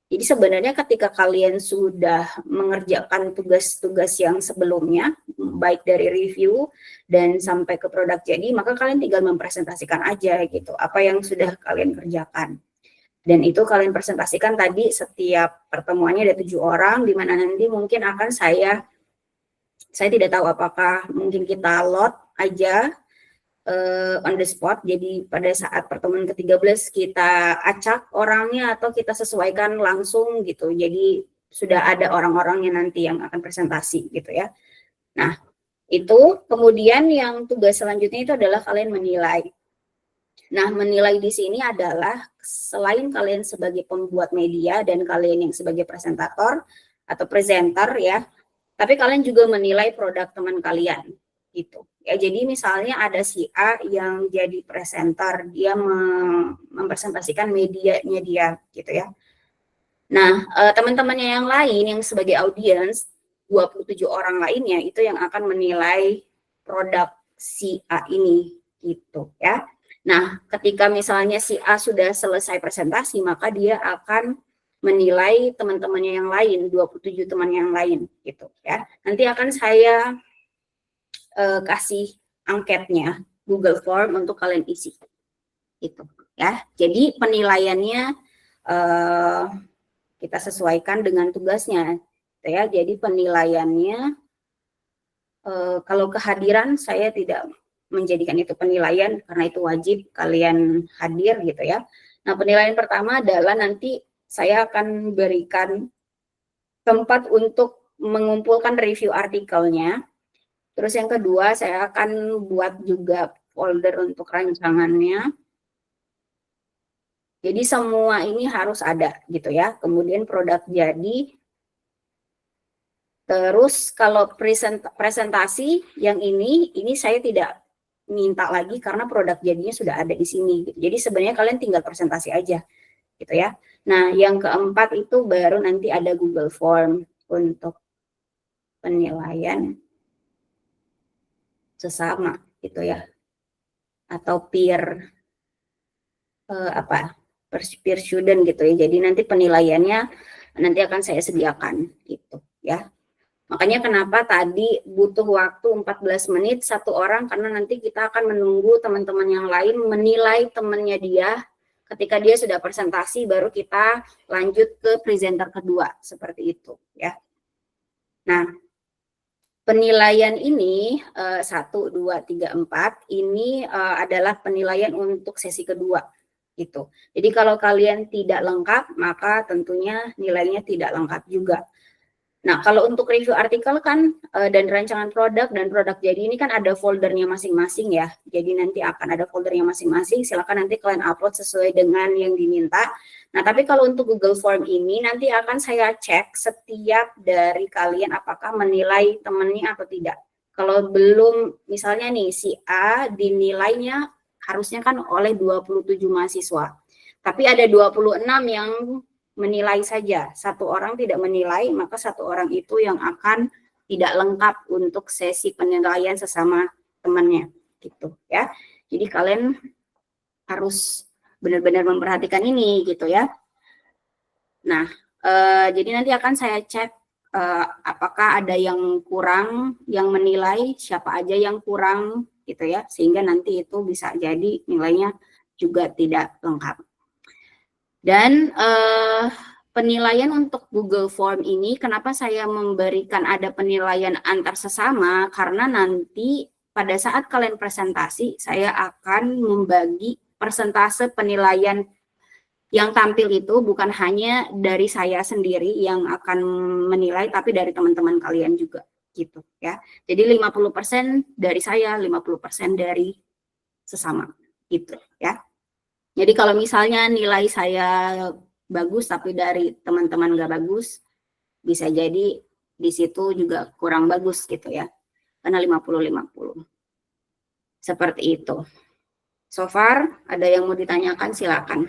Jadi sebenarnya ketika kalian sudah mengerjakan tugas-tugas yang sebelumnya, baik dari review dan sampai ke produk jadi, maka kalian tinggal mempresentasikan aja gitu, apa yang sudah kalian kerjakan. Dan itu kalian presentasikan tadi setiap pertemuannya ada 7 orang, di mana nanti mungkin akan saya tidak tahu apakah mungkin kita lot aja on the spot, jadi pada saat pertemuan ke-13 kita acak orangnya atau kita sesuaikan langsung gitu, jadi sudah ada orang-orangnya nanti yang akan presentasi gitu ya. Nah itu kemudian yang tugas selanjutnya itu adalah kalian menilai. Nah menilai di sini adalah selain kalian sebagai pembuat media dan kalian yang sebagai presentator atau presenter ya, tapi kalian juga menilai produk teman kalian gitu. Ya, jadi misalnya ada si A yang jadi presenter, dia mempresentasikan medianya dia gitu ya. Nah, teman-temannya yang lain yang sebagai audiens, 27 orang lainnya itu yang akan menilai produk si A ini gitu ya. Nah, ketika misalnya si A sudah selesai presentasi, maka dia akan menilai teman-temannya yang lain, 27 teman yang lain gitu ya. Nanti akan saya kasih angketnya Google Form untuk kalian isi gitu ya. Jadi penilaiannya kita sesuaikan dengan tugasnya gitu ya. Jadi penilaiannya kalau kehadiran saya tidak menjadikan itu penilaian karena itu wajib kalian hadir gitu ya. Nah penilaian pertama adalah nanti saya akan berikan tempat untuk mengumpulkan review artikelnya. Terus yang kedua, saya akan buat juga folder untuk rancangannya. Jadi semua ini harus ada gitu ya. Kemudian produk jadi. Terus kalau presentasi yang ini saya tidak minta lagi karena produk jadinya sudah ada di sini. Gitu. Jadi sebenarnya kalian tinggal presentasi aja gitu ya. Nah yang keempat itu baru nanti ada Google Form untuk penilaian sesama gitu ya, atau peer peer student gitu ya. Jadi nanti penilaiannya nanti akan saya sediakan gitu ya. Makanya kenapa tadi butuh waktu 14 menit satu orang, karena nanti kita akan menunggu teman-teman yang lain menilai temannya dia. Ketika dia sudah presentasi baru kita lanjut ke presenter kedua seperti itu ya. Nah penilaian ini 1, 2, 3, 4 ini adalah penilaian untuk sesi kedua gitu. Jadi kalau kalian tidak lengkap maka tentunya nilainya tidak lengkap juga. Nah kalau untuk review artikel kan dan rancangan produk dan produk jadi ini kan ada foldernya masing-masing ya. Jadi nanti akan ada foldernya masing-masing. Silakan nanti kalian upload sesuai dengan yang diminta. Nah, tapi kalau untuk Google Form ini nanti akan saya cek setiap dari kalian apakah menilai temannya atau tidak. Kalau belum, misalnya nih si A dinilainya harusnya kan oleh 27 mahasiswa. Tapi ada 26 yang menilai saja. Satu orang tidak menilai, maka satu orang itu yang akan tidak lengkap untuk sesi penilaian sesama temannya gitu ya. Jadi kalian harus benar-benar memperhatikan ini gitu ya. Nah, jadi nanti akan saya cek apakah ada yang kurang, yang menilai siapa aja yang kurang gitu ya, sehingga nanti itu bisa jadi nilainya juga tidak lengkap. Dan penilaian untuk Google Form ini, kenapa saya memberikan ada penilaian antar sesama, karena nanti pada saat kalian presentasi, saya akan membagi persentase penilaian yang tampil itu bukan hanya dari saya sendiri yang akan menilai, tapi dari teman-teman kalian juga gitu ya. Jadi 50% dari saya, 50% dari sesama gitu ya. Jadi kalau misalnya nilai saya bagus tapi dari teman-teman nggak bagus, bisa jadi di situ juga kurang bagus gitu ya. Karena 50-50. Seperti itu. So far, ada yang mau ditanyakan silakan.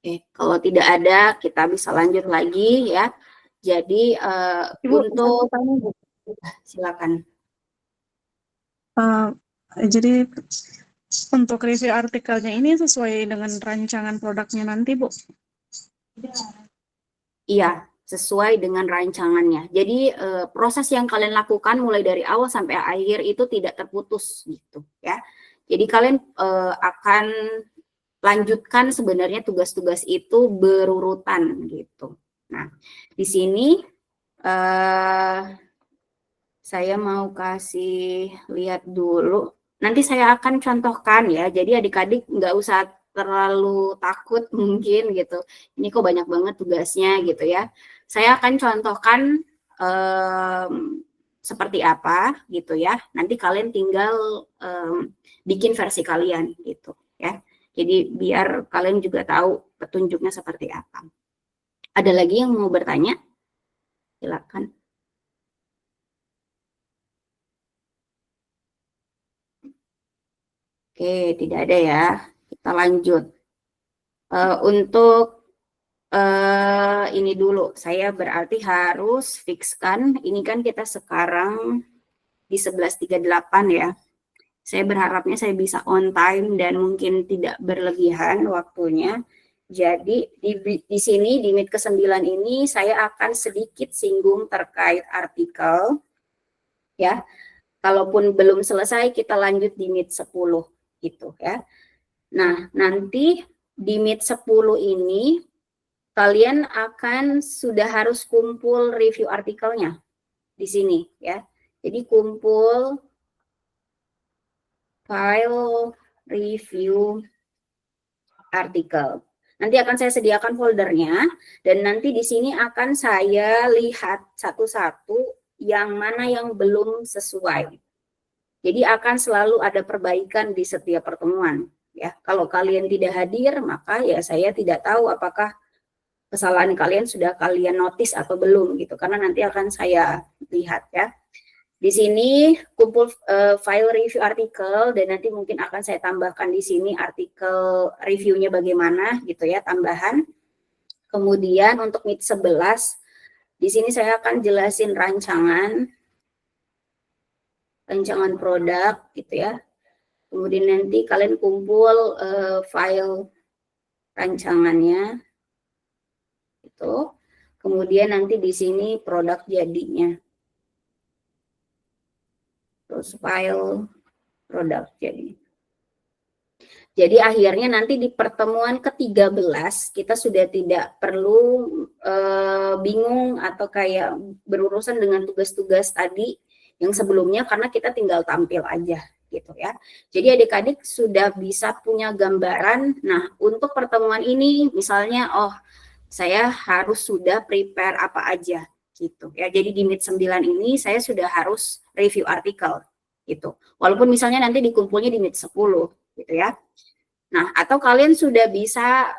Oke, kalau tidak ada, kita bisa lanjut lagi ya. Jadi Ibu, untuk saya tanya, Bu. silakan. Jadi untuk review artikelnya ini sesuai dengan rancangan produknya nanti, Bu? Iya, sesuai dengan rancangannya. Jadi proses yang kalian lakukan mulai dari awal sampai akhir itu tidak terputus gitu ya. Jadi kalian akan lanjutkan sebenarnya tugas-tugas itu berurutan gitu. Nah, di sini saya mau kasih lihat dulu. Nanti saya akan contohkan ya. Jadi adik-adik nggak usah terlalu takut mungkin gitu. Ini kok banyak banget tugasnya gitu ya. Saya akan contohkan seperti apa gitu ya. Nanti kalian tinggal bikin versi kalian gitu ya. Jadi biar kalian juga tahu petunjuknya seperti apa. Ada lagi yang mau bertanya? Silakan. Oke, tidak ada ya. Kita lanjut. Untuk ini dulu, saya berarti harus fixkan. Ini kan kita sekarang di 11.38 ya. Saya berharapnya saya bisa on time dan mungkin tidak berlebihan waktunya. Jadi di sini di menit ke-9 ini saya akan sedikit singgung terkait artikel ya. Kalaupun belum selesai kita lanjut di menit 10 gitu ya. Nah, nanti di menit 10 ini kalian akan sudah harus kumpul review artikelnya di sini ya. Jadi kumpul file review artikel. Nanti akan saya sediakan foldernya dan nanti di sini akan saya lihat satu-satu yang mana yang belum sesuai. Jadi akan selalu ada perbaikan di setiap pertemuan ya. Kalau kalian tidak hadir maka ya saya tidak tahu apakah kesalahan kalian sudah kalian notice atau belum gitu karena nanti akan saya lihat ya. Di sini kumpul file review artikel dan nanti mungkin akan saya tambahkan di sini artikel reviewnya bagaimana gitu ya tambahan. Kemudian untuk menit 11 di sini saya akan jelasin rancangan produk gitu ya. Kemudian nanti kalian kumpul file rancangannya itu. Kemudian nanti di sini produk jadinya. Terus file produk jadi. Jadi akhirnya nanti di pertemuan ke-13 kita sudah tidak perlu bingung atau kayak berurusan dengan tugas-tugas tadi yang sebelumnya karena kita tinggal tampil aja gitu ya. Jadi adik-adik sudah bisa punya gambaran. Nah, untuk pertemuan ini misalnya saya harus sudah prepare apa aja gitu ya. Jadi di menit 9 ini saya sudah harus review artikel gitu. Walaupun misalnya nanti dikumpulnya di menit 10 gitu ya. Nah, atau kalian sudah bisa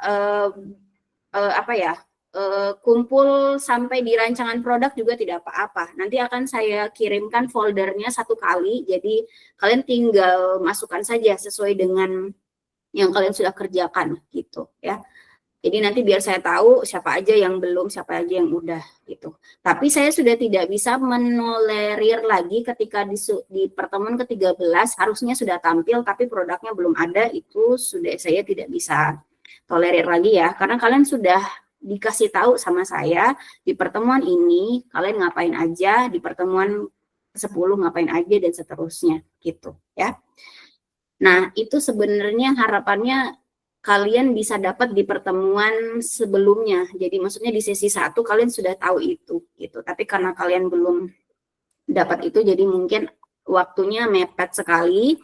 kumpul sampai di rancangan produk juga tidak apa-apa. Nanti akan saya kirimkan foldernya satu kali, jadi kalian tinggal masukkan saja sesuai dengan yang kalian sudah kerjakan gitu ya. Jadi nanti biar saya tahu siapa aja yang belum, siapa aja yang udah gitu. Tapi saya sudah tidak bisa menolerir lagi ketika di pertemuan ke-13 harusnya sudah tampil tapi produknya belum ada, itu sudah saya tidak bisa tolerir lagi ya. Karena kalian sudah dikasih tahu sama saya di pertemuan ini kalian ngapain aja, di pertemuan 10 ngapain aja dan seterusnya gitu ya. Nah, itu sebenarnya harapannya kalian bisa dapat di pertemuan sebelumnya. Jadi maksudnya di sesi 1 kalian sudah tahu itu gitu. Tapi karena kalian belum dapat itu jadi mungkin waktunya mepet sekali.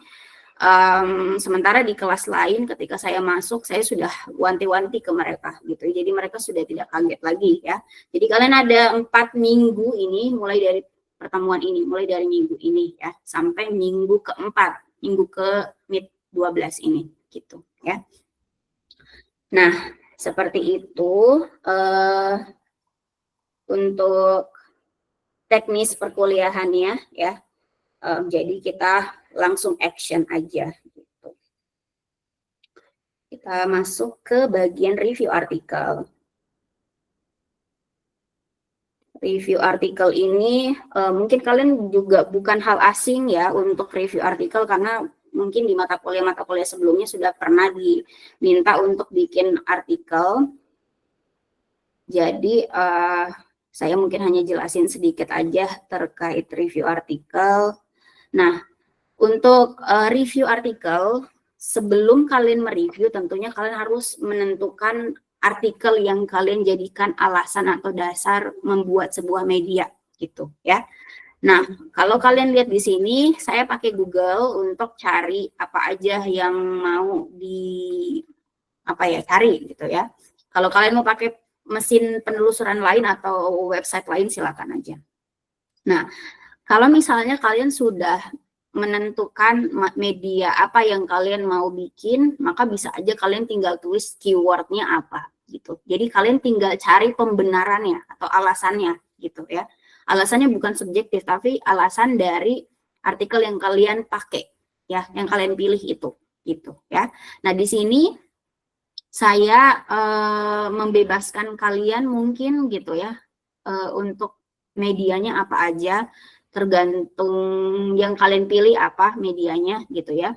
Sementara di kelas lain ketika saya masuk saya sudah wanti-wanti ke mereka gitu. Jadi mereka sudah tidak kaget lagi ya. Jadi kalian ada 4 minggu ini mulai dari pertemuan ini, mulai dari minggu ini ya sampai minggu keempat, minggu ke mid 12 ini gitu ya. Nah, seperti itu untuk teknis perkuliahannya ya. Jadi kita langsung action aja gitu. Kita masuk ke bagian review artikel. review artikel ini mungkin kalian juga bukan hal asing ya untuk review artikel, karena mungkin di mata kuliah sebelumnya sudah pernah diminta untuk bikin artikel. Jadi saya mungkin hanya jelasin sedikit aja terkait review artikel. Nah, untuk review artikel, sebelum kalian mereview tentunya kalian harus menentukan artikel yang kalian jadikan alasan atau dasar membuat sebuah media gitu ya. Nah, kalau kalian lihat di sini, saya pakai Google untuk cari apa aja yang mau cari gitu ya. Kalau kalian mau pakai mesin penelusuran lain atau website lain, silakan aja. Nah, kalau misalnya kalian sudah menentukan media apa yang kalian mau bikin, maka bisa aja kalian tinggal tulis keywordnya apa gitu. Jadi kalian tinggal cari pembenarannya atau alasannya gitu ya. Alasannya bukan subjektif, tapi alasan dari artikel yang kalian pakai ya, yang kalian pilih itu gitu ya. Nah, di sini saya membebaskan kalian mungkin gitu ya untuk medianya apa aja, tergantung yang kalian pilih apa medianya gitu ya.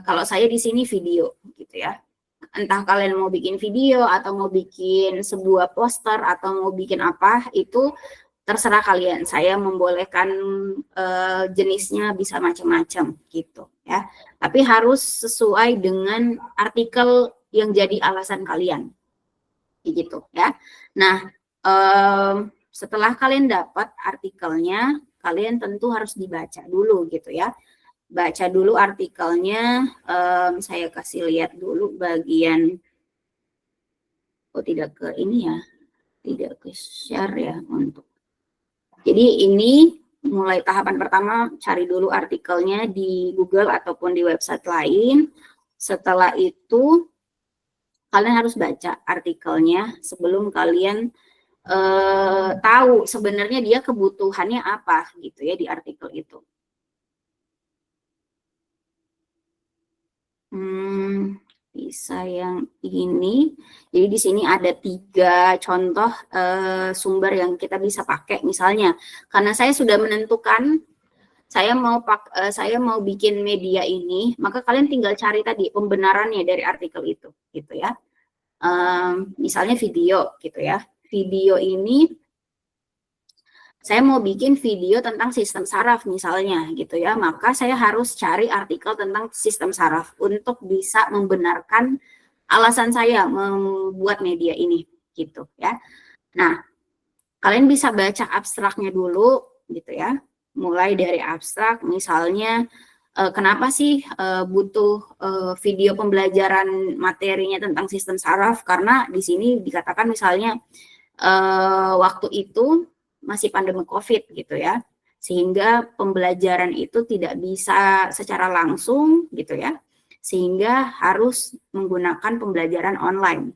Kalau saya di sini video gitu ya. Entah kalian mau bikin video atau mau bikin sebuah poster atau mau bikin apa, itu terserah kalian. Saya membolehkan jenisnya bisa macam-macam gitu ya. Tapi harus sesuai dengan artikel yang jadi alasan kalian gitu ya. Nah, setelah kalian dapat artikelnya, kalian tentu harus dibaca dulu gitu ya. Baca dulu artikelnya, saya kasih lihat dulu bagian, tidak ke ini ya, tidak ke share ya untuk. Jadi ini mulai tahapan pertama, cari dulu artikelnya di Google ataupun di website lain. Setelah itu, kalian harus baca artikelnya sebelum kalian tahu sebenarnya dia kebutuhannya apa gitu ya di artikel itu. Bisa yang ini. Jadi di sini ada 3 contoh sumber yang kita bisa pakai. Misalnya, karena saya sudah menentukan saya mau bikin media ini, maka kalian tinggal cari tadi pembenarannya dari artikel itu, gitu ya. Misalnya video, gitu ya. Video ini saya mau bikin video tentang sistem saraf misalnya gitu ya, maka saya harus cari artikel tentang sistem saraf untuk bisa membenarkan alasan saya membuat media ini gitu ya. Nah, kalian bisa baca abstraknya dulu gitu ya, mulai dari abstrak misalnya kenapa sih butuh video pembelajaran materinya tentang sistem saraf, karena di sini dikatakan misalnya waktu itu masih pandemi COVID gitu ya, sehingga pembelajaran itu tidak bisa secara langsung gitu ya, sehingga harus menggunakan pembelajaran online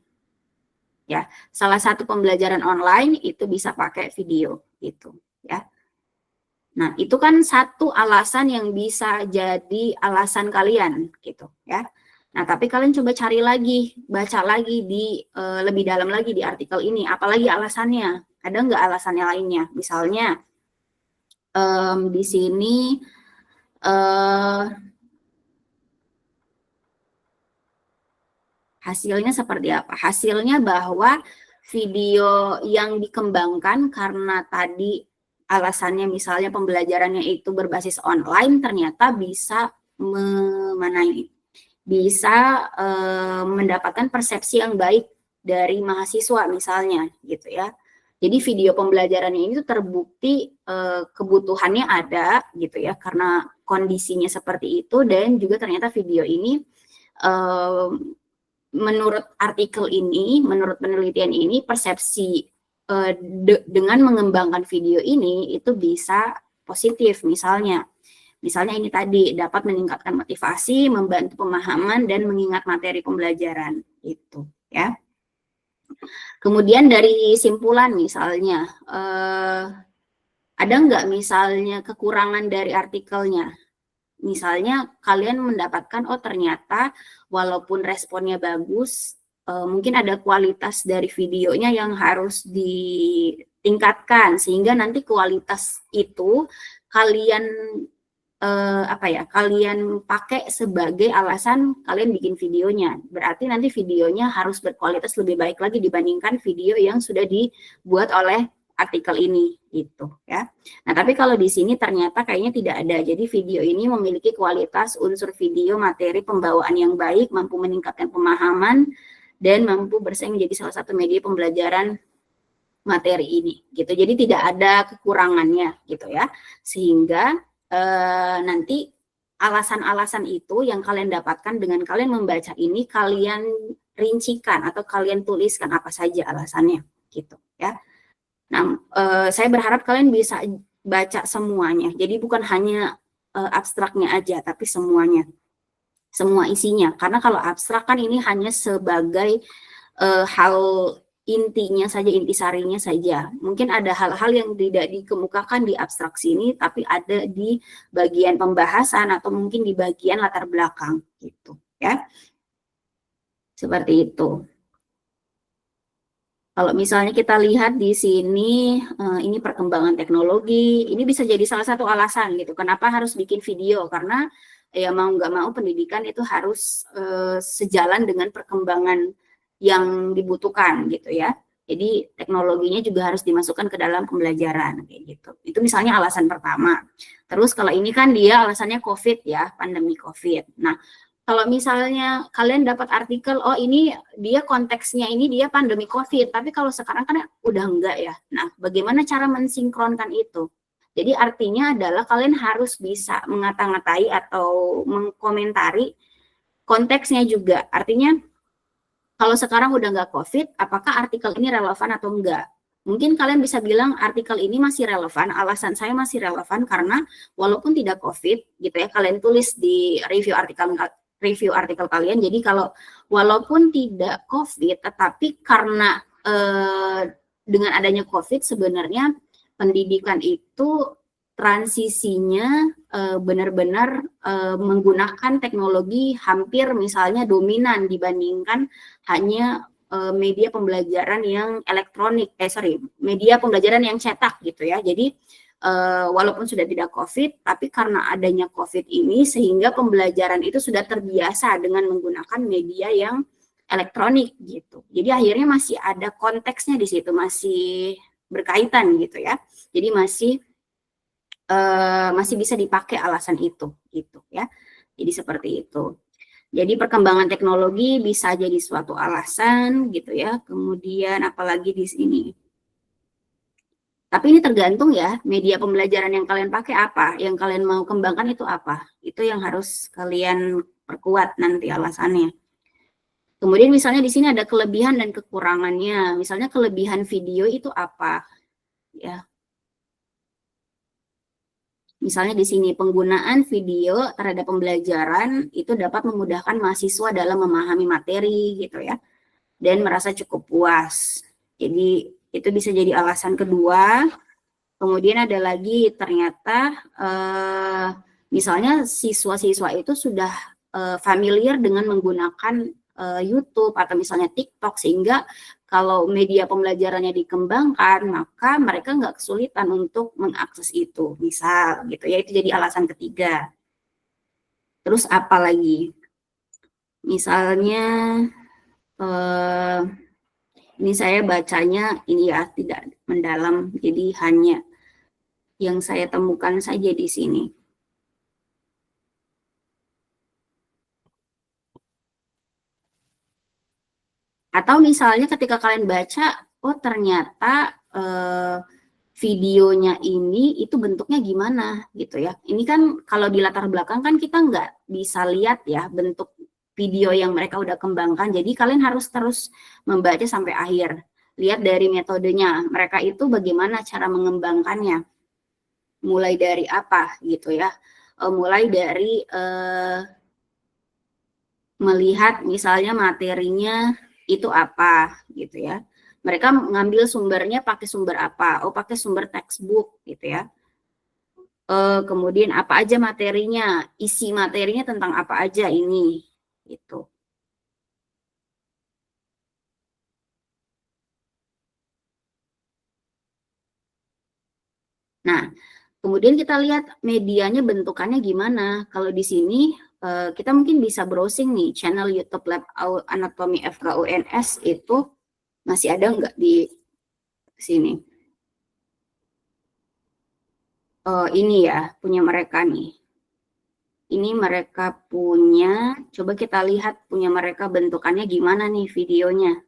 ya. Salah satu pembelajaran online itu bisa pakai video gitu ya. Nah, itu kan satu alasan yang bisa jadi alasan kalian gitu ya. Nah, tapi kalian coba cari lagi, baca lagi di lebih dalam lagi di artikel ini, apalagi alasannya. Ada nggak alasannya lainnya? Misalnya di sini hasilnya seperti apa? Hasilnya bahwa video yang dikembangkan karena tadi alasannya misalnya pembelajarannya itu berbasis online, ternyata bisa bisa mendapatkan persepsi yang baik dari mahasiswa misalnya gitu ya. Jadi video pembelajarannya ini tuh terbukti kebutuhannya ada gitu ya, karena kondisinya seperti itu, dan juga ternyata video ini menurut artikel ini, menurut penelitian ini, persepsi dengan mengembangkan video ini itu bisa positif misalnya. Misalnya ini tadi dapat meningkatkan motivasi, membantu pemahaman, dan mengingat materi pembelajaran itu ya. Kemudian dari simpulan misalnya, ada nggak misalnya kekurangan dari artikelnya? Misalnya kalian mendapatkan, oh ternyata walaupun responnya bagus, mungkin ada kualitas dari videonya yang harus tingkatkan sehingga nanti kualitas itu kalian kalian pakai sebagai alasan kalian bikin videonya. Berarti nanti videonya harus berkualitas lebih baik lagi dibandingkan video yang sudah dibuat oleh artikel ini gitu ya. Nah, tapi kalau di sini ternyata kayaknya tidak ada. Jadi video ini memiliki kualitas unsur video, materi, pembawaan yang baik, mampu meningkatkan pemahaman dan mampu bersaing menjadi salah satu media pembelajaran materi ini gitu. Jadi tidak ada kekurangannya gitu ya. Sehingga nanti alasan-alasan itu yang kalian dapatkan dengan kalian membaca ini kalian rincikan atau kalian tuliskan apa saja alasannya gitu ya. Nah, saya berharap kalian bisa baca semuanya. Jadi bukan hanya abstraknya aja, tapi semuanya, semua isinya. Karena kalau abstrak kan ini hanya sebagai hal intinya saja, intisarinya saja. Mungkin ada hal-hal yang tidak dikemukakan di abstraksi ini, tapi ada di bagian pembahasan atau mungkin di bagian latar belakang, gitu ya. Seperti itu. Kalau misalnya kita lihat di sini, ini perkembangan teknologi, ini bisa jadi salah satu alasan gitu. Kenapa harus bikin video? Karena ya mau nggak mau pendidikan itu harus sejalan dengan perkembangan yang dibutuhkan gitu ya. Jadi teknologinya juga harus dimasukkan ke dalam pembelajaran kayak gitu. Itu misalnya alasan pertama. Terus kalau ini kan dia alasannya COVID ya, pandemi COVID. Nah, kalau misalnya kalian dapat artikel, oh ini dia konteksnya ini dia pandemi COVID, tapi kalau sekarang kan udah enggak ya. Nah, bagaimana cara mensinkronkan itu? Jadi artinya adalah kalian harus bisa mengata-ngatai atau mengkomentari konteksnya juga. Artinya kalau sekarang udah enggak COVID, apakah artikel ini relevan atau enggak? Mungkin kalian bisa bilang artikel ini masih relevan, alasan saya masih relevan karena walaupun tidak COVID gitu ya, kalian tulis di review artikel kalian. Jadi kalau walaupun tidak COVID, tetapi karena dengan adanya COVID sebenarnya pendidikan itu transisinya benar-benar menggunakan teknologi hampir misalnya dominan dibandingkan hanya media pembelajaran yang media pembelajaran yang cetak gitu ya. Jadi walaupun sudah tidak COVID, tapi karena adanya COVID ini sehingga pembelajaran itu sudah terbiasa dengan menggunakan media yang elektronik gitu. Jadi akhirnya masih ada konteksnya di situ, masih berkaitan gitu ya. Jadi masih bisa dipakai alasan itu gitu ya. Jadi seperti itu. Jadi perkembangan teknologi bisa jadi suatu alasan gitu ya. Kemudian apalagi di sini. Tapi ini tergantung ya, media pembelajaran yang kalian pakai apa, yang kalian mau kembangkan itu apa. Itu yang harus kalian perkuat nanti alasannya. Kemudian misalnya di sini ada kelebihan dan kekurangannya. Misalnya kelebihan video itu apa? Ya. Misalnya di sini penggunaan video terhadap pembelajaran itu dapat memudahkan mahasiswa dalam memahami materi gitu ya. Dan merasa cukup puas. Jadi itu bisa jadi alasan kedua. Kemudian ada lagi ternyata misalnya siswa-siswa itu sudah familiar dengan menggunakan YouTube atau misalnya TikTok sehingga kalau media pembelajarannya dikembangkan maka mereka nggak kesulitan untuk mengakses itu. Misal gitu ya, itu jadi alasan ketiga. Terus apa lagi? Misalnya ini saya bacanya ini ya tidak mendalam, jadi hanya yang saya temukan saja di sini. Atau misalnya ketika kalian baca, oh ternyata videonya ini itu bentuknya gimana gitu ya. Ini kan kalau di latar belakang kan kita nggak bisa lihat ya bentuk video yang mereka udah kembangkan. Jadi kalian harus terus membaca sampai akhir. Lihat dari metodenya. Mereka itu bagaimana cara mengembangkannya. Mulai dari apa gitu ya. Mulai dari melihat misalnya materinya itu apa gitu ya. Mereka mengambil sumbernya pakai sumber apa? Oh, pakai sumber textbook gitu ya. Kemudian apa aja materinya? Isi materinya tentang apa aja ini? Itu. Nah, kemudian kita lihat medianya bentukannya gimana. Kalau di sini kita mungkin bisa browsing nih channel YouTube Lab Anatomi FKUNS itu masih ada nggak di sini? Ini ya punya mereka nih. Ini mereka punya, coba kita lihat punya mereka bentukannya gimana nih videonya.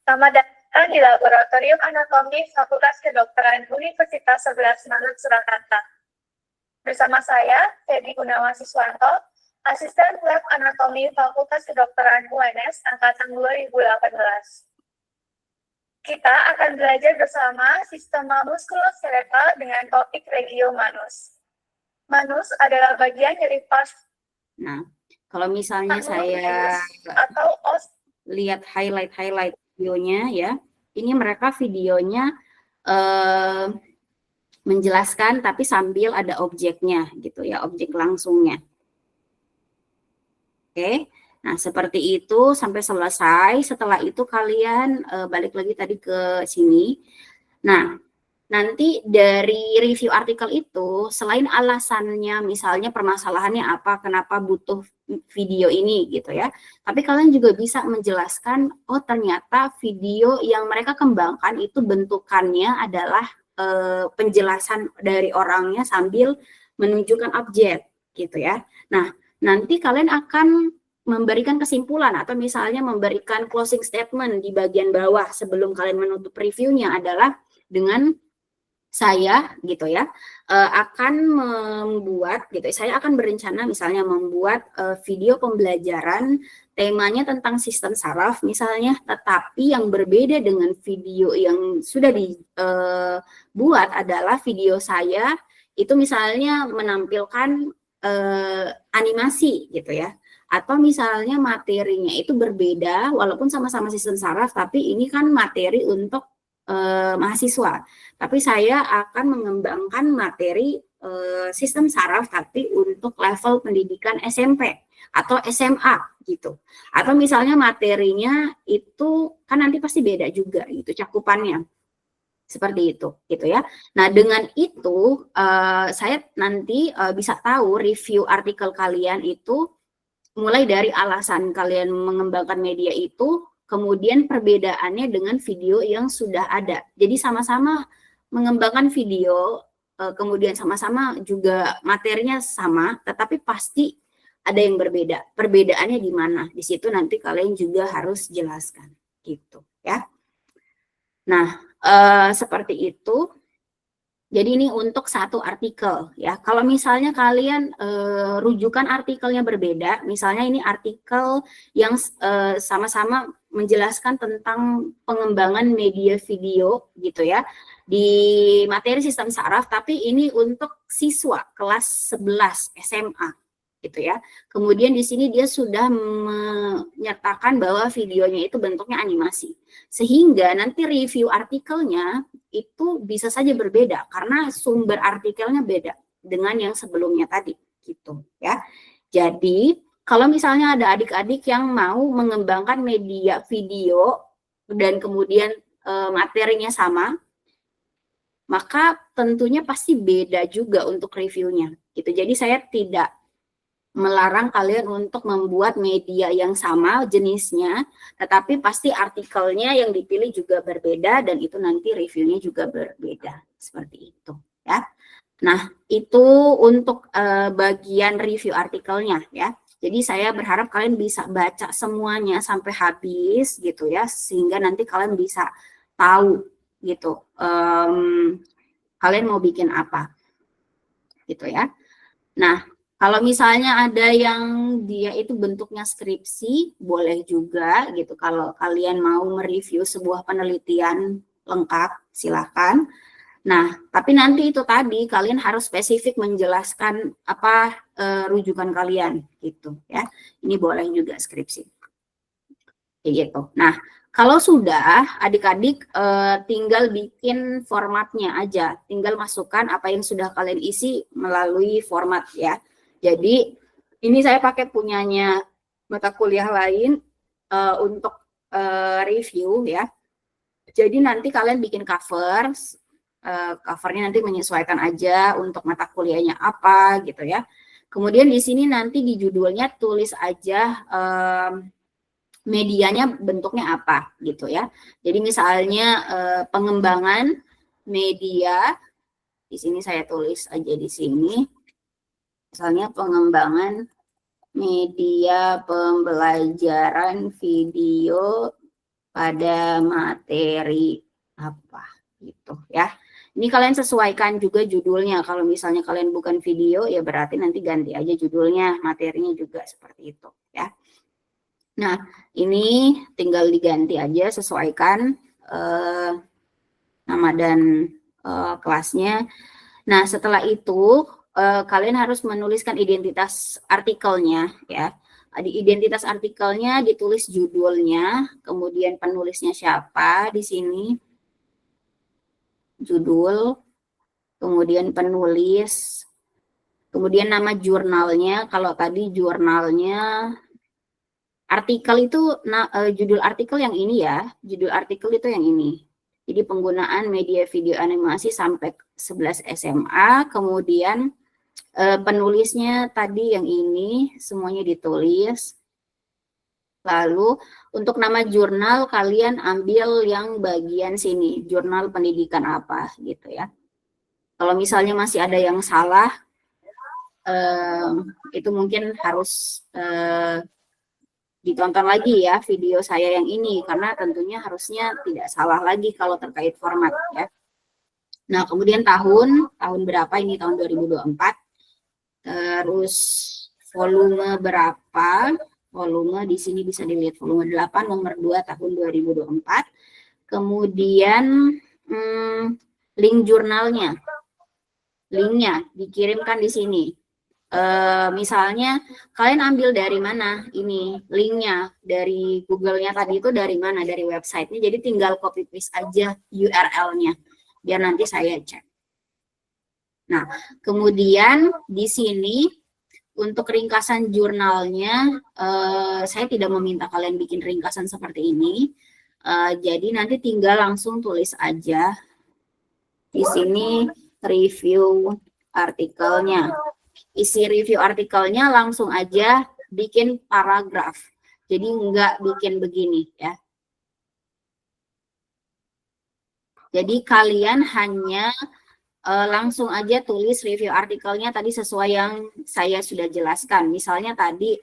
Selamat datang di Laboratorium Anatomi Fakultas Kedokteran Universitas 11 Maret Surakarta. Bersama saya, Feby Gunawan Siswanto, Asisten Lab Anatomi Fakultas Kedokteran UNS Angkatan 2018. Kita akan belajar bersama sistema muskuloskeletal dengan topik regio manus. Manus adalah bagian dari pars. Nah, kalau misalnya saya atau os lihat highlight videonya ya, ini mereka videonya menjelaskan tapi sambil ada objeknya gitu ya, objek langsungnya. Oke, nah seperti itu sampai selesai. Setelah itu kalian balik lagi tadi ke sini. Nah, nanti dari review artikel itu, selain alasannya misalnya permasalahannya apa, kenapa butuh video ini gitu ya, tapi kalian juga bisa menjelaskan, oh ternyata video yang mereka kembangkan itu bentukannya adalah penjelasan dari orangnya sambil menunjukkan objek gitu ya. Nah, nanti kalian akan memberikan kesimpulan atau misalnya memberikan closing statement di bagian bawah sebelum kalian menutup reviewnya adalah dengan saya gitu ya akan membuat gitu. Saya akan berencana misalnya membuat video pembelajaran temanya tentang sistem saraf misalnya, tetapi yang berbeda dengan video yang sudah dibuat adalah video saya itu misalnya menampilkan animasi gitu ya. Atau misalnya materinya itu berbeda walaupun sama-sama sistem saraf, tapi ini kan materi untuk mahasiswa. Tapi saya akan mengembangkan materi sistem saraf tapi untuk level pendidikan SMP atau SMA gitu. Atau misalnya materinya itu kan nanti pasti beda juga gitu cakupannya. Seperti itu gitu ya. Nah, dengan itu saya nanti bisa tahu review artikel kalian itu mulai dari alasan kalian mengembangkan media itu, kemudian perbedaannya dengan video yang sudah ada. Jadi sama-sama mengembangkan video, kemudian sama-sama juga materinya sama, tetapi pasti ada yang berbeda. Perbedaannya di mana? Di situ nanti kalian juga harus jelaskan, gitu ya. Nah, seperti itu. Jadi ini untuk satu artikel ya. Kalau misalnya kalian rujukan artikelnya berbeda, misalnya ini artikel yang sama-sama menjelaskan tentang pengembangan media video gitu ya di materi sistem saraf, tapi ini untuk siswa kelas 11 SMA gitu ya. Kemudian di sini dia sudah menyatakan bahwa videonya itu bentuknya animasi. Sehingga nanti review artikelnya itu bisa saja berbeda karena sumber artikelnya beda dengan yang sebelumnya tadi gitu ya. Jadi kalau misalnya ada adik-adik yang mau mengembangkan media video dan kemudian materinya sama, maka tentunya pasti beda juga untuk reviewnya gitu. Jadi saya tidak melarang kalian untuk membuat media yang sama jenisnya, tetapi pasti artikelnya yang dipilih juga berbeda dan itu nanti reviewnya juga berbeda seperti itu ya. Nah, itu untuk bagian review artikelnya ya. Jadi saya berharap kalian bisa baca semuanya sampai habis gitu ya, sehingga nanti kalian bisa tahu gitu kalian mau bikin apa gitu ya. Nah, kalau misalnya ada yang dia itu bentuknya skripsi, boleh juga gitu. Kalau kalian mau mereview sebuah penelitian lengkap, silakan. Nah, tapi nanti itu tadi kalian harus spesifik menjelaskan apa rujukan kalian gitu ya. Ini boleh juga skripsi. Kayak gitu. Nah, kalau sudah adik-adik tinggal bikin formatnya aja, tinggal masukkan apa yang sudah kalian isi melalui format ya. Jadi ini saya pakai punyanya mata kuliah lain untuk review ya. Jadi nanti kalian bikin cover, covernya nanti menyesuaikan aja untuk mata kuliahnya apa gitu ya. Kemudian di sini nanti di judulnya tulis aja medianya bentuknya apa gitu ya. Jadi misalnya pengembangan media, di sini saya tulis aja di sini. Misalnya pengembangan media pembelajaran video pada materi apa gitu ya. Ini kalian sesuaikan juga judulnya. Kalau misalnya kalian bukan video ya berarti nanti ganti aja judulnya, materinya juga seperti itu ya. Nah, ini tinggal diganti aja, sesuaikan nama dan kelasnya. Nah, setelah itu kalian harus menuliskan identitas artikelnya ya. Di identitas artikelnya ditulis judulnya, kemudian penulisnya siapa di sini, judul, kemudian penulis, kemudian nama jurnalnya. Kalau tadi jurnalnya artikel itu judul artikel yang ini ya, judul artikel itu yang ini. Jadi penggunaan media video animasi sampai 11 SMA, kemudian penulisnya tadi yang ini semuanya ditulis. Lalu untuk nama jurnal kalian ambil yang bagian sini, jurnal pendidikan apa gitu ya. Kalau misalnya masih ada yang salah, itu mungkin harus ditonton lagi ya video saya yang ini, karena tentunya harusnya tidak salah lagi kalau terkait format ya. Nah, kemudian tahun berapa ini, tahun 2024. Terus volume berapa? Volume di sini bisa dilihat volume 8 nomor 2 tahun 2024. Kemudian link jurnalnya. Linknya dikirimkan di sini. Misalnya kalian ambil dari mana ini linknya, dari Google-nya tadi itu dari mana, dari websitenya, jadi tinggal copy paste aja URL-nya biar nanti saya cek. Nah, kemudian di sini untuk ringkasan jurnalnya saya tidak meminta kalian bikin ringkasan seperti ini, jadi nanti tinggal langsung tulis aja di sini review artikelnya. Isi review artikelnya langsung aja bikin paragraf. Jadi enggak bikin begini ya. Jadi kalian hanya langsung aja tulis review artikelnya tadi sesuai yang saya sudah jelaskan. Misalnya tadi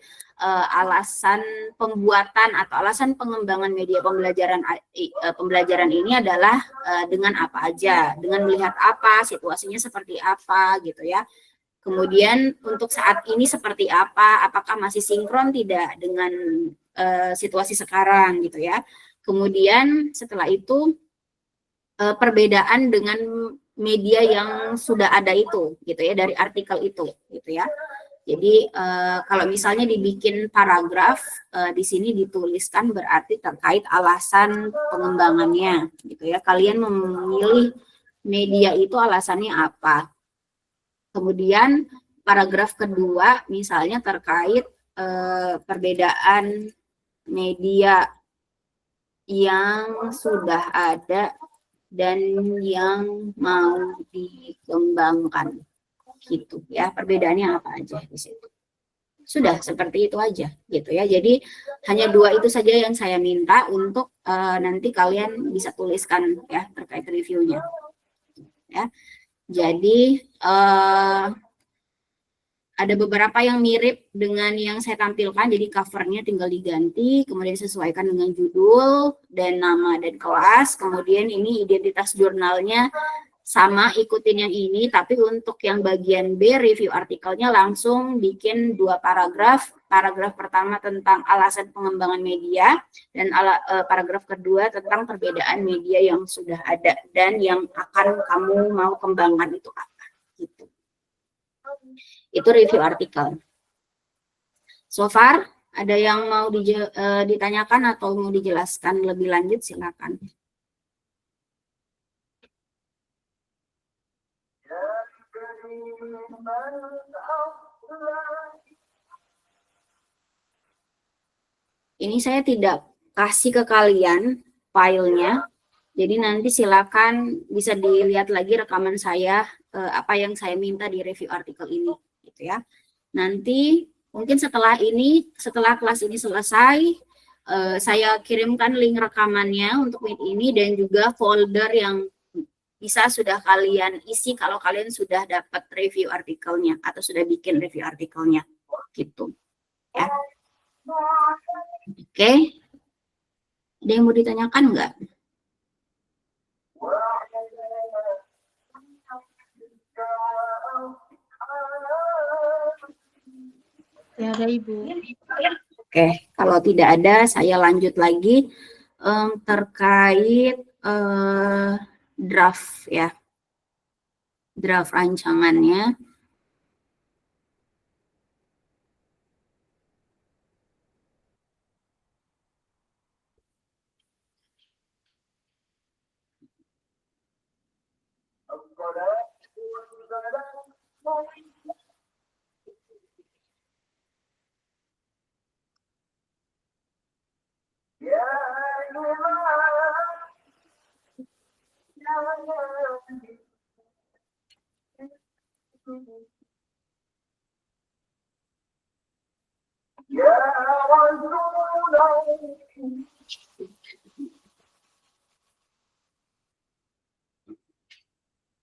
alasan pembuatan atau alasan pengembangan media pembelajaran ini adalah dengan apa aja, dengan melihat apa, situasinya seperti apa gitu ya. Kemudian untuk saat ini seperti apa, apakah masih sinkron tidak dengan situasi sekarang gitu ya. Kemudian setelah itu perbedaan dengan media yang sudah ada itu gitu ya, dari artikel itu gitu ya. Jadi kalau misalnya dibikin paragraf di sini dituliskan berarti terkait alasan pengembangannya gitu ya. Kalian memilih media itu alasannya apa. Kemudian paragraf kedua misalnya terkait perbedaan media yang sudah ada dan yang mau dikembangkan gitu ya. Perbedaannya apa aja di situ. Sudah seperti itu aja gitu ya. Jadi hanya 2 itu saja yang saya minta untuk nanti kalian bisa tuliskan ya terkait reviewnya ya. Jadi ada beberapa yang mirip dengan yang saya tampilkan, jadi covernya tinggal diganti, kemudian sesuaikan dengan judul dan nama dan kelas, kemudian ini identitas jurnalnya sama, ikutin yang ini, tapi untuk yang bagian B, review artikelnya langsung bikin 2 paragraf. Paragraf pertama tentang alasan pengembangan media, dan paragraf kedua tentang perbedaan media yang sudah ada dan yang akan kamu mau kembangkan itu apa, gitu. Itu review artikel. So far, ada yang mau ditanyakan atau mau dijelaskan lebih lanjut, silakan. Ini saya tidak kasih ke kalian filenya, jadi nanti silakan bisa dilihat lagi rekaman saya, apa yang saya minta di review artikel ini, gitu ya. Nanti mungkin setelah kelas ini selesai, saya kirimkan link rekamannya untuk Meet ini dan juga folder yang bisa sudah kalian isi kalau kalian sudah dapat review artikelnya atau sudah bikin review artikelnya, gitu ya. Oke, ada yang mau ditanyakan nggak? Ya ada Ibu. Oke, kalau tidak ada, saya lanjut lagi terkait draft ya, draft rancangannya.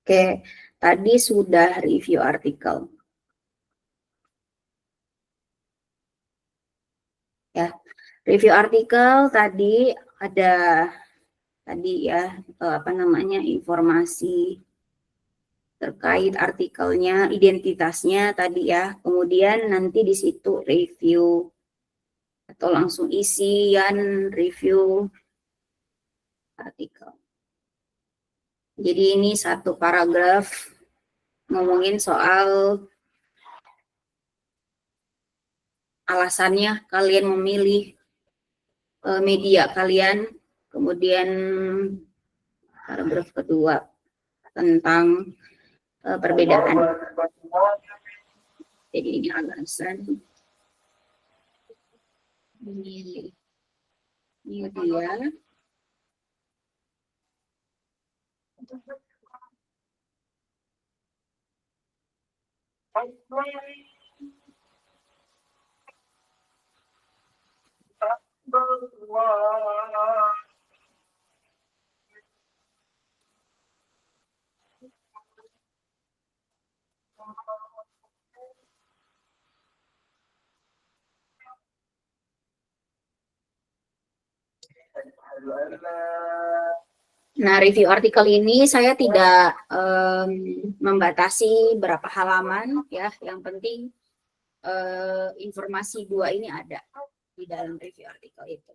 Oke, tadi sudah review artikel. Ya, review artikel tadi ada ya apa namanya informasi terkait artikelnya, identitasnya tadi ya. Kemudian nanti di situ review atau langsung isian review artikel. Jadi ini satu paragraf ngomongin soal alasannya kalian memilih media kalian. Kemudian paragraf kedua tentang perbedaan. Jadi ini alasan memilih media. Nah, review artikel ini saya tidak membatasi berapa halaman ya, yang penting informasi dua ini ada di dalam review artikel itu.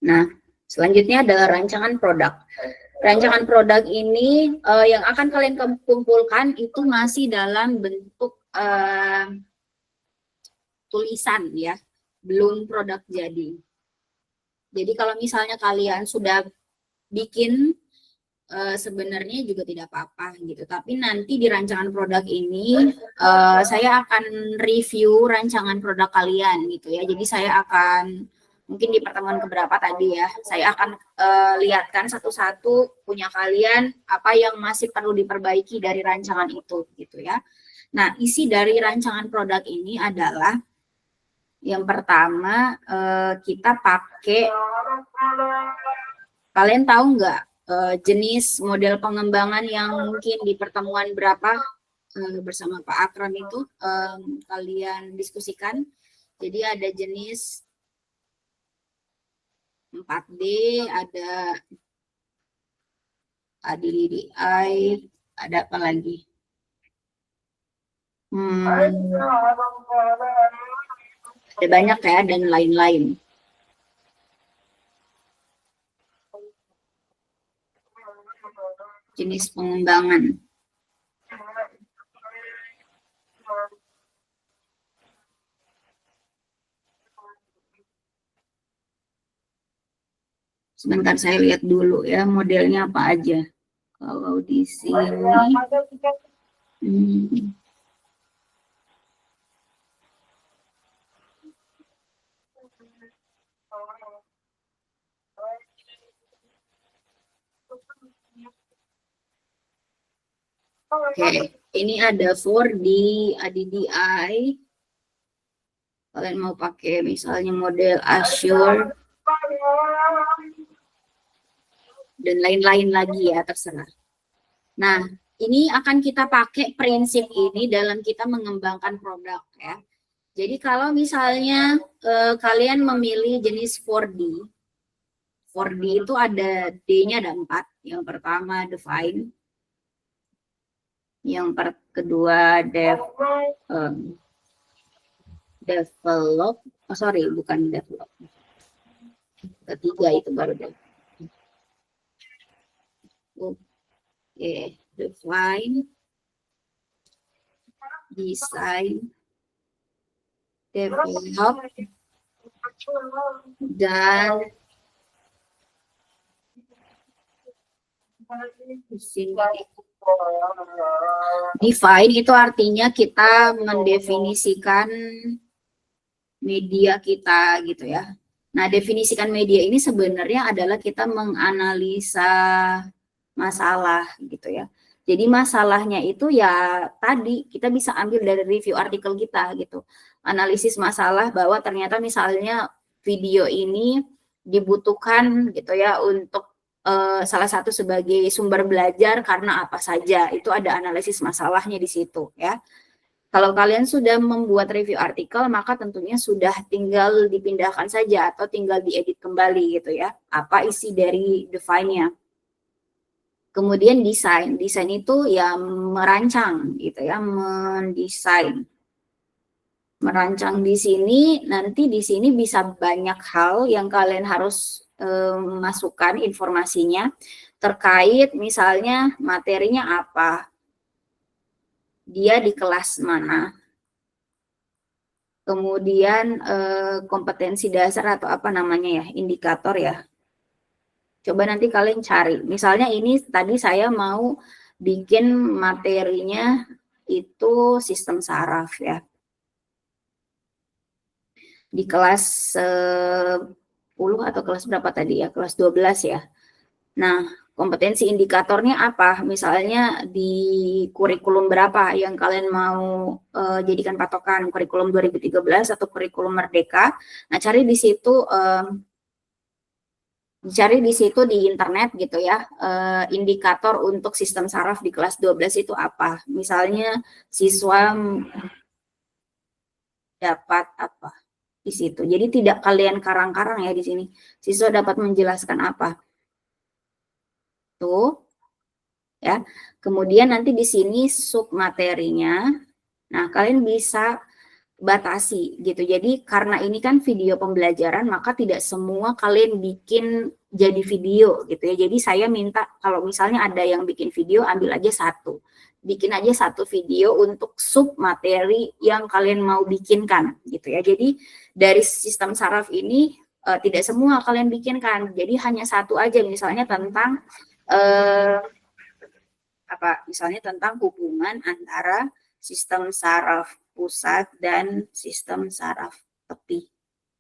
Nah, selanjutnya adalah rancangan produk. Rancangan produk ini yang akan kalian kumpulkan itu masih dalam bentuk tulisan ya, belum produk jadi. Jadi kalau misalnya kalian sudah bikin sebenarnya juga tidak apa-apa gitu. Tapi nanti di rancangan produk ini saya akan review rancangan produk kalian gitu ya. Jadi saya akan mungkin di pertemuan keberapa tadi ya, saya akan lihatkan satu-satu punya kalian apa yang masih perlu diperbaiki dari rancangan itu gitu ya. Nah, isi dari rancangan produk ini adalah yang pertama kita pakai, kalian tahu nggak jenis model pengembangan yang mungkin di pertemuan berapa bersama Pak Akram itu kalian diskusikan. Jadi ada jenis 4D, ada ADDI, ada apa lagi? Ada banyak ya dan lain-lain. jenis pengembangan. Sebentar saya lihat dulu ya modelnya apa aja. Kalau di sini, oke, ini ada 4D, ADDI. Kalian mau pakai misalnya model Azure dan lain-lain lagi ya, terserah. Nah, ini akan kita pakai prinsip ini dalam kita mengembangkan produk ya. Jadi kalau misalnya kalian memilih jenis 4D, 4D itu ada D-nya ada 4. Yang pertama define, yang kedua develop, oh sorry bukan develop, ketiga itu baru develop. Oke, define, design, develop, dan define itu artinya kita mendefinisikan media kita gitu ya. Nah, definisikan media ini sebenarnya adalah kita menganalisa masalah gitu ya. Jadi masalahnya itu ya tadi kita bisa ambil dari review artikel kita gitu. Analisis masalah bahwa ternyata misalnya video ini dibutuhkan gitu ya untuk salah satu sebagai sumber belajar karena apa saja. Itu ada analisis masalahnya di situ ya. Kalau kalian sudah membuat review artikel, maka tentunya sudah tinggal dipindahkan saja atau tinggal diedit kembali gitu ya. Apa isi dari define-nya. Kemudian desain. Desain itu ya merancang gitu ya, mendesain. Merancang di sini, nanti di sini bisa banyak hal yang kalian harus masukkan informasinya terkait misalnya materinya apa. Dia di kelas mana. Kemudian kompetensi dasar atau apa namanya ya, indikator ya. Coba nanti kalian cari. Misalnya ini tadi saya mau bikin materinya itu sistem saraf ya. Di kelas 10 atau kelas berapa tadi ya? Kelas 12 ya. Nah, kompetensi indikatornya apa? Misalnya di kurikulum berapa yang kalian mau jadikan patokan, kurikulum 2013 atau kurikulum Merdeka. Nah, cari di situ di internet gitu ya, indikator untuk sistem saraf di kelas 12 itu apa? Misalnya siswa dapat apa di situ. Jadi tidak kalian karang-karang ya di sini. Siswa dapat menjelaskan apa? Tuh. Ya. Kemudian nanti di sini sub materinya. Nah, kalian bisa batasi gitu. Jadi karena ini kan video pembelajaran, maka tidak semua kalian bikin jadi video gitu ya. Jadi saya minta kalau misalnya ada yang bikin video, ambil aja satu. Bikin aja satu video untuk sub materi yang kalian mau bikinkan gitu ya. Jadi dari sistem saraf ini tidak semua kalian bikinkan. Jadi hanya satu aja, misalnya tentang misalnya tentang hubungan antara sistem saraf pusat dan sistem saraf tepi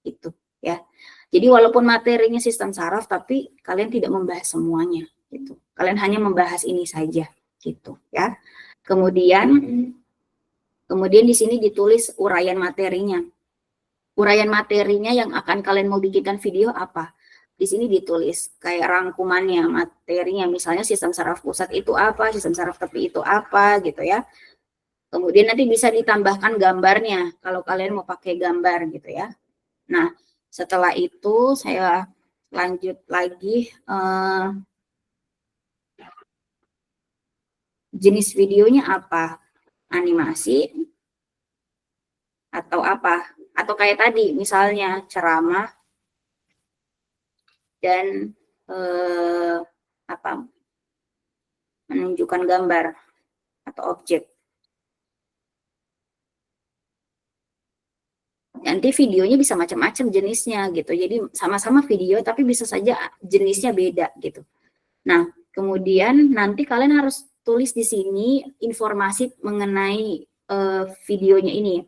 itu ya. Jadi walaupun materinya sistem saraf tapi kalian tidak membahas semuanya gitu. Kalian hanya membahas ini saja gitu ya. Kemudian di sini ditulis uraian materinya. Uraian materinya yang akan kalian mau bikinkan video apa? Di sini ditulis kayak rangkumannya, materinya, misalnya sistem saraf pusat itu apa, sistem saraf tepi itu apa gitu ya. Kemudian nanti bisa ditambahkan gambarnya kalau kalian mau pakai gambar gitu ya. Nah, setelah itu saya lanjut lagi jenis videonya apa? Animasi atau apa? Atau kayak tadi misalnya ceramah dan menunjukkan gambar atau objek. Nanti videonya bisa macam-macam jenisnya gitu. Jadi sama-sama video tapi bisa saja jenisnya beda gitu. Nah, kemudian nanti kalian harus tulis di sini informasi mengenai videonya ini.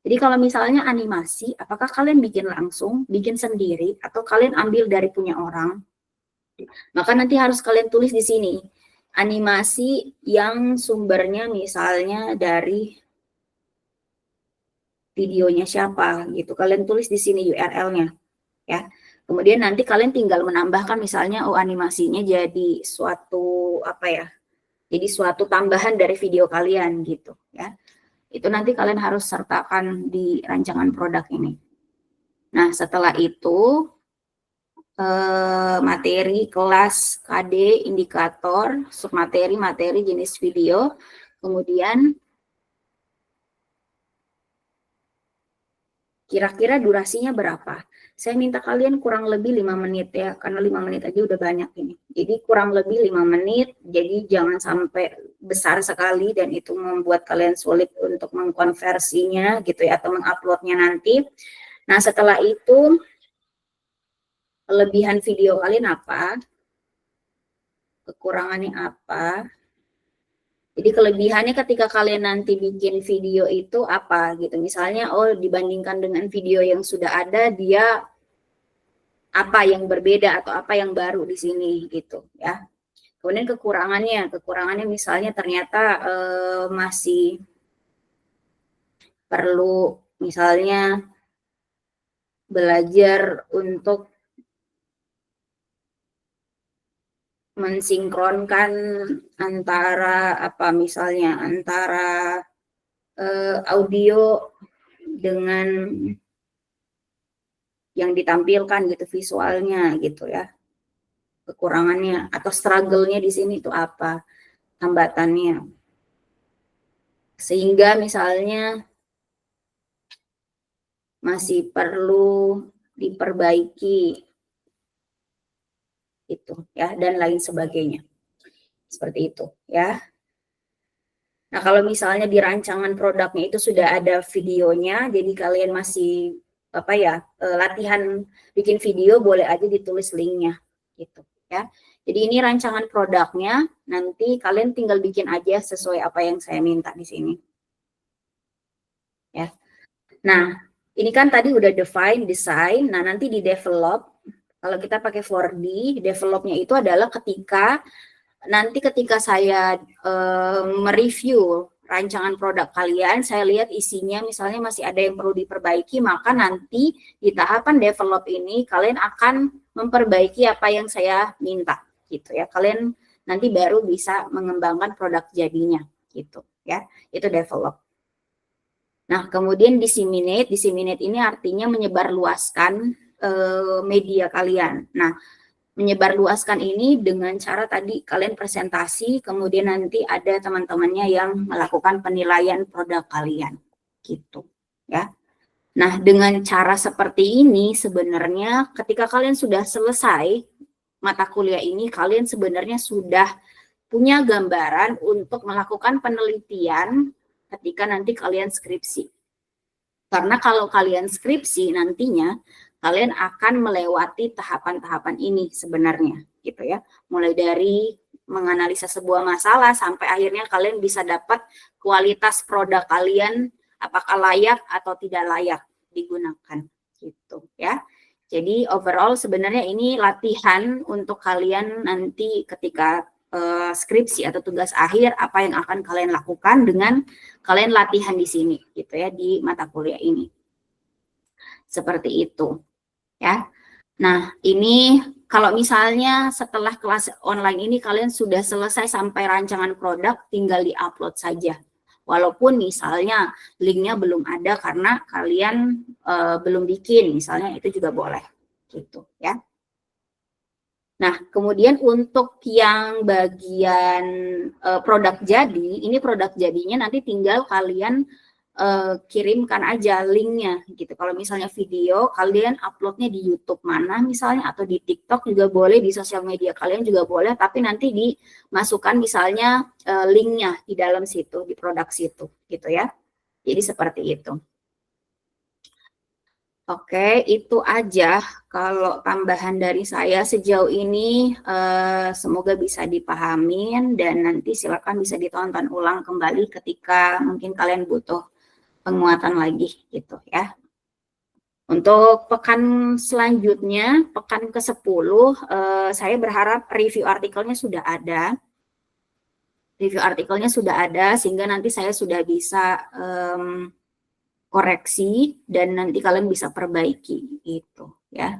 Jadi kalau misalnya animasi, apakah kalian bikin langsung, bikin sendiri, atau kalian ambil dari punya orang? Maka nanti harus kalian tulis di sini. Animasi yang sumbernya misalnya dari videonya siapa gitu. Kalian tulis di sini URL-nya ya. Kemudian nanti kalian tinggal menambahkan misalnya animasinya jadi suatu apa ya? Jadi suatu tambahan dari video kalian gitu ya. Itu nanti kalian harus sertakan di rancangan produk ini. Nah, setelah itu materi kelas KD, indikator, submateri, materi, jenis video, kemudian kira-kira durasinya berapa? Saya minta kalian kurang lebih 5 menit ya, karena 5 menit aja udah banyak ini. Jadi kurang lebih 5 menit, jadi jangan sampai besar sekali dan itu membuat kalian sulit untuk mengkonversinya gitu ya, atau menguploadnya nanti. Nah setelah itu, kelebihan video kalian apa? Kekurangannya apa? Jadi kelebihannya ketika kalian nanti bikin video itu apa gitu. Misalnya, oh dibandingkan dengan video yang sudah ada, dia apa yang berbeda atau apa yang baru di sini gitu ya. Kemudian kekurangannya misalnya ternyata masih perlu misalnya belajar untuk mensinkronkan antara apa misalnya antara audio dengan yang ditampilkan gitu visualnya gitu ya. Kekurangannya atau struggle-nya di sini itu apa? Hambatannya. Sehingga misalnya masih perlu diperbaiki itu ya dan lain sebagainya. Seperti itu ya. Nah, kalau misalnya di rancangan produknya itu sudah ada videonya, jadi kalian masih apa ya, latihan bikin video, boleh aja ditulis linknya gitu ya. Jadi ini rancangan produknya, nanti kalian tinggal bikin aja sesuai apa yang saya minta di sini. Ya. Nah, ini kan tadi udah define, design, nah nanti di develop, kalau kita pakai 4D, developnya itu adalah ketika saya mereview rancangan produk kalian, saya lihat isinya misalnya masih ada yang perlu diperbaiki, maka nanti di tahapan develop ini kalian akan memperbaiki apa yang saya minta gitu ya. Kalian nanti baru bisa mengembangkan produk jadinya gitu ya. Itu develop. Nah, kemudian disseminate ini artinya menyebarluaskan media kalian. Nah, menyebarluaskan ini dengan cara tadi kalian presentasi, kemudian nanti ada teman-temannya yang melakukan penilaian produk kalian, gitu ya. Nah, dengan cara seperti ini sebenarnya ketika kalian sudah selesai mata kuliah ini, kalian sebenarnya sudah punya gambaran untuk melakukan penelitian ketika nanti kalian skripsi. Karena kalau kalian skripsi nantinya kalian akan melewati tahapan-tahapan ini sebenarnya gitu ya. Mulai dari menganalisa sebuah masalah sampai akhirnya kalian bisa dapat kualitas produk kalian apakah layak atau tidak layak digunakan gitu ya. Jadi overall sebenarnya ini latihan untuk kalian nanti ketika skripsi atau tugas akhir apa yang akan kalian lakukan dengan kalian latihan di sini gitu ya di mata kuliah ini. Seperti itu ya. Nah, ini kalau misalnya setelah kelas online ini kalian sudah selesai sampai rancangan produk tinggal di-upload saja. Walaupun misalnya linknya belum ada karena kalian belum bikin misalnya itu juga boleh gitu ya. Nah, kemudian untuk yang bagian produk jadi, ini produk jadinya nanti tinggal kalian kirimkan aja linknya gitu. Kalau misalnya video, kalian uploadnya di YouTube mana misalnya, atau di TikTok juga boleh, di sosial media kalian juga boleh, tapi nanti dimasukkan misalnya linknya di dalam situ, di produk situ gitu ya. Jadi seperti itu. Oke, itu aja kalau tambahan dari saya sejauh ini. Semoga bisa dipahamin dan nanti silakan bisa ditonton ulang kembali ketika mungkin kalian butuh penguatan lagi gitu ya. Untuk pekan selanjutnya, pekan ke-10, saya berharap review artikelnya sudah ada. Review artikelnya sudah ada sehingga nanti saya sudah bisa koreksi dan nanti kalian bisa perbaiki gitu ya.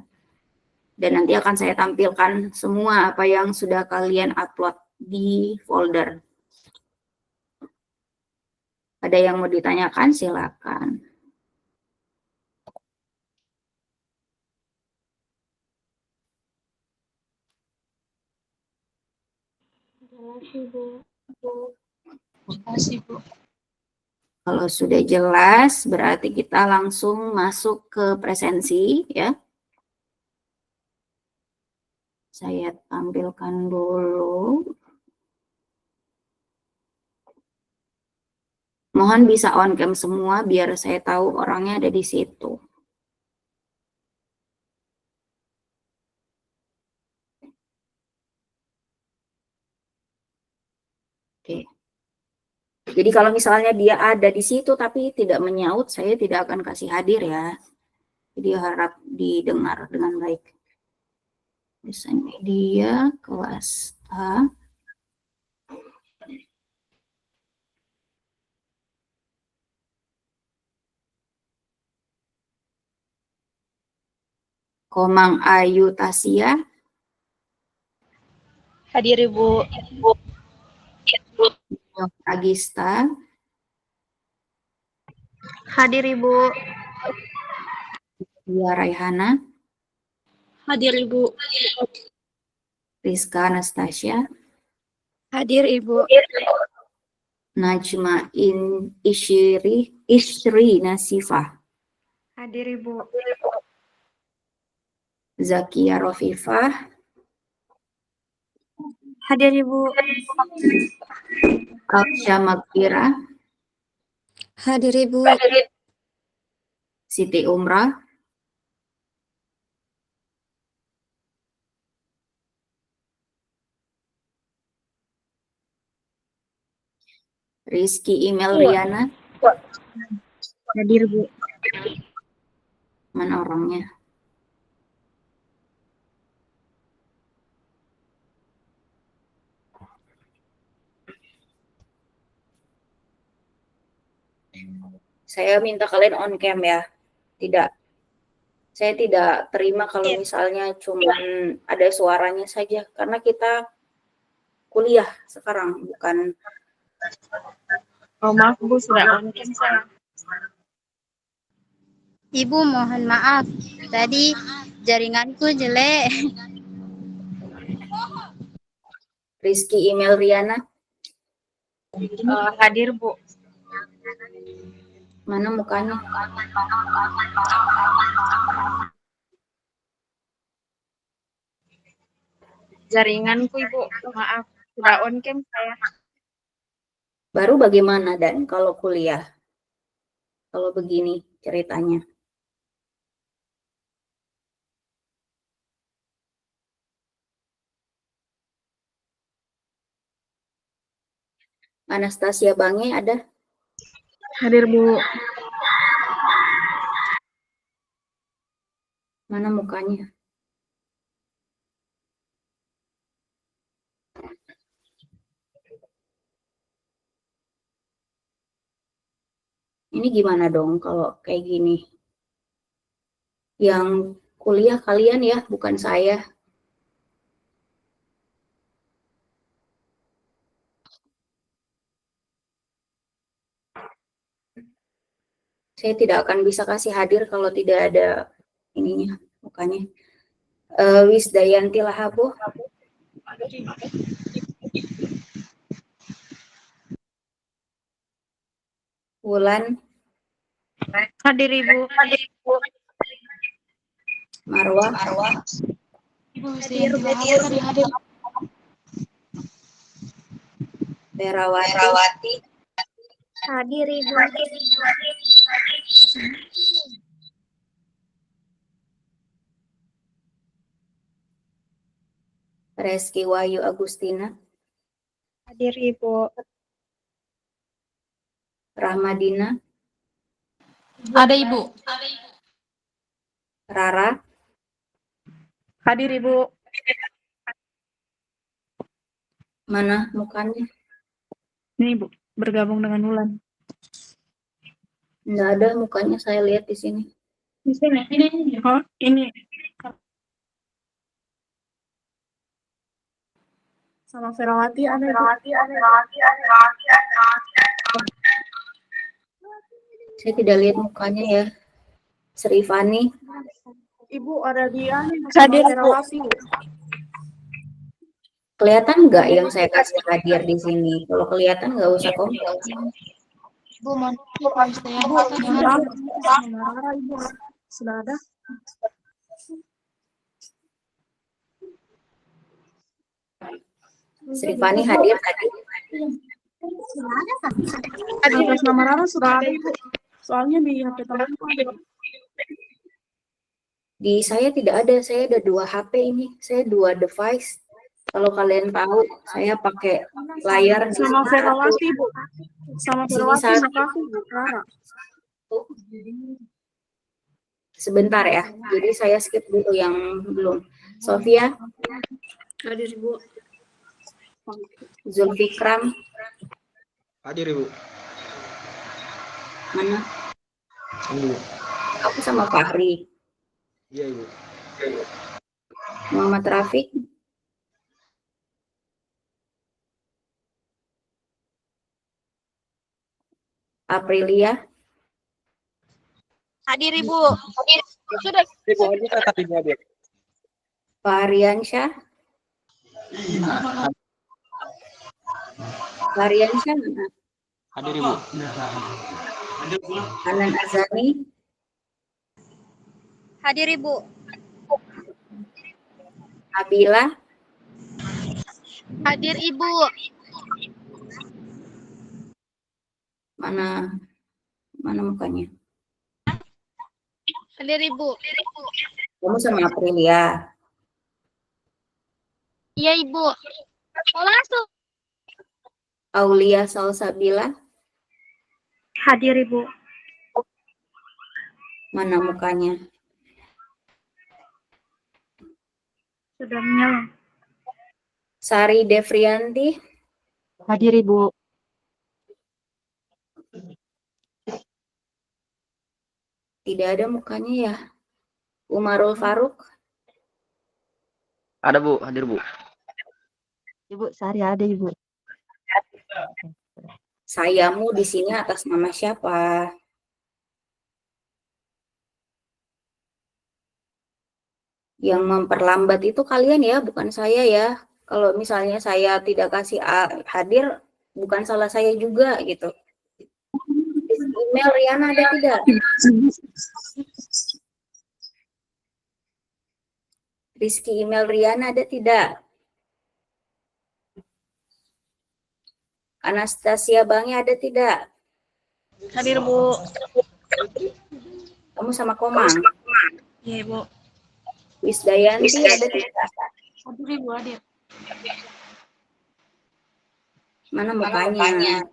Dan nanti akan saya tampilkan semua apa yang sudah kalian upload di folder. Ada yang mau ditanyakan silakan. Makasih, Bu. Kalau sudah jelas, berarti kita langsung masuk ke presensi ya. Saya tampilkan dulu. Mohon bisa on cam semua biar saya tahu orangnya ada di situ. Oke. Jadi kalau misalnya dia ada di situ tapi tidak menyaut, saya tidak akan kasih hadir ya. Jadi harap didengar dengan baik. Desain media, kelas A. Komang Ayu Tasya. Hadir Ibu. Agista. Hadir Ibu. Dia Raihana. Hadir Ibu. Rizka Anastasia. Hadir Ibu. Najma Ishri Nasifah. Hadir Ibu. Zakia Rofifah. Hadir Ibu. Kausya Magfira. Hadir Ibu. Siti Umrah. Rizky Imel Riana. Hadir Bu. Mana orangnya? Saya minta kalian on cam ya. Tidak. Saya tidak terima kalau misalnya cuman ada suaranya saja. Karena kita kuliah sekarang, bukan. Oh, maaf Bu, sudah on cam saya. Ibu mohon maaf. Tadi jaringanku jelek. Rizky Imel Riana. Hadir Bu. Mana mukanya? Jaringanku Ibu, maaf. Sudah on cam saya. Baru bagaimana dan kalau kuliah? Kalau begini ceritanya. Anastasia Bange ada? Hadir Bu. Mana mukanya? Ini gimana dong kalau kayak gini? Yang kuliah kalian ya, bukan saya. Saya tidak akan bisa kasih hadir kalau tidak ada ininya, mukanya. Wisdayanti Lahabo. Wulan Hadir Ibu. Marwah, Ibu Yustianti Bahasa hadir. Terawati, Hadir Ibu. Reski Wahyu Agustina, Hadir Ibu. Rahmadina, Ada Ibu. Rara, Hadir Ibu. mana mukanya? Ini Ibu, bergabung dengan Wulan. Nggak ada mukanya, saya lihat di sini. Di sini, ini. Oh, ini. Sama Ferawati ada Ibu. Saya tidak lihat mukanya ya. Serifani, Ibu ada di Hadir, sama Bu. Ferawati. kelihatan nggak yang saya kasih hadir di sini? Kalau kelihatan nggak usah komen. Ibu mohon Ibu Yustianti tadi hadir. Sama Rara Ibu. Sudah ada. Serifani hadir tadi. Atas nama Rara sudah ada Ibu. Soalnya di HP temanku ada. Di saya tidak ada, saya ada 2 HP ini. Saya 2 device. Kalau kalian tahu, saya pakai layar di Sama sini Ferawati Bu. Sama Di sini Ferawati satu. makasih Bu. Rara. sebentar ya. Jadi saya skip dulu yang belum. Sofia, Hadir Ibu. Zulfikram, Hadir Ibu. mana? Ibu. Aku sama Fahri. Iya Ibu. Muhammad Rafiq, Aprilia, Hadir Ibu. Sudah. Ibu hadir tetap Ibu hadir. Fahriansyah, Fahriansyah mana? Hadir Ibu. Hanan Azani, Hadir Ibu. Abila, Hadir Ibu. mana mukanya? Hadir Ibu. Kamu sama Aprilia. Iya Ibu. Mau masuk. Aulia Salsabila, Hadir Ibu. mana mukanya? Sudah menyala. Sari Devrianti, Hadir Ibu. tidak ada mukanya ya. Umarul Faruk, Ada Bu, hadir Bu. Ibu Sari ada Ibu. sayamu di sini atas nama siapa? Yang memperlambat itu kalian ya, bukan saya ya. Kalau misalnya saya tidak kasih hadir, bukan salah saya juga gitu. Email Riana ada tidak? Rizky email Riana ada tidak? Anastasia Bangi ada tidak? Hadir Bu. Kamu sama Komang? Iya Ibu. Wisdayanti ada tidak? Hadir Ibu hadir. Mana mukanya?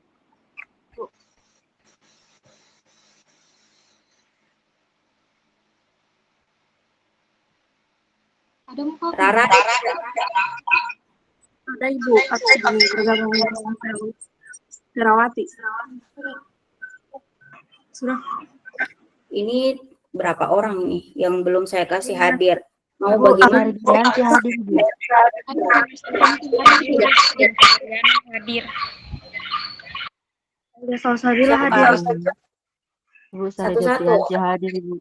Ada muka aku. Rara, Ada Ibu. Aku bergabung dengan Ferawati. Sudah. ini berapa orang nih yang belum saya kasih hadir? Mau bagaimana? Yustianti hadir Ibu. Hadir. Udah Salsabila Siapa? hadir. Ibu Sari Satu-satu. Devrianti hadir Ibu.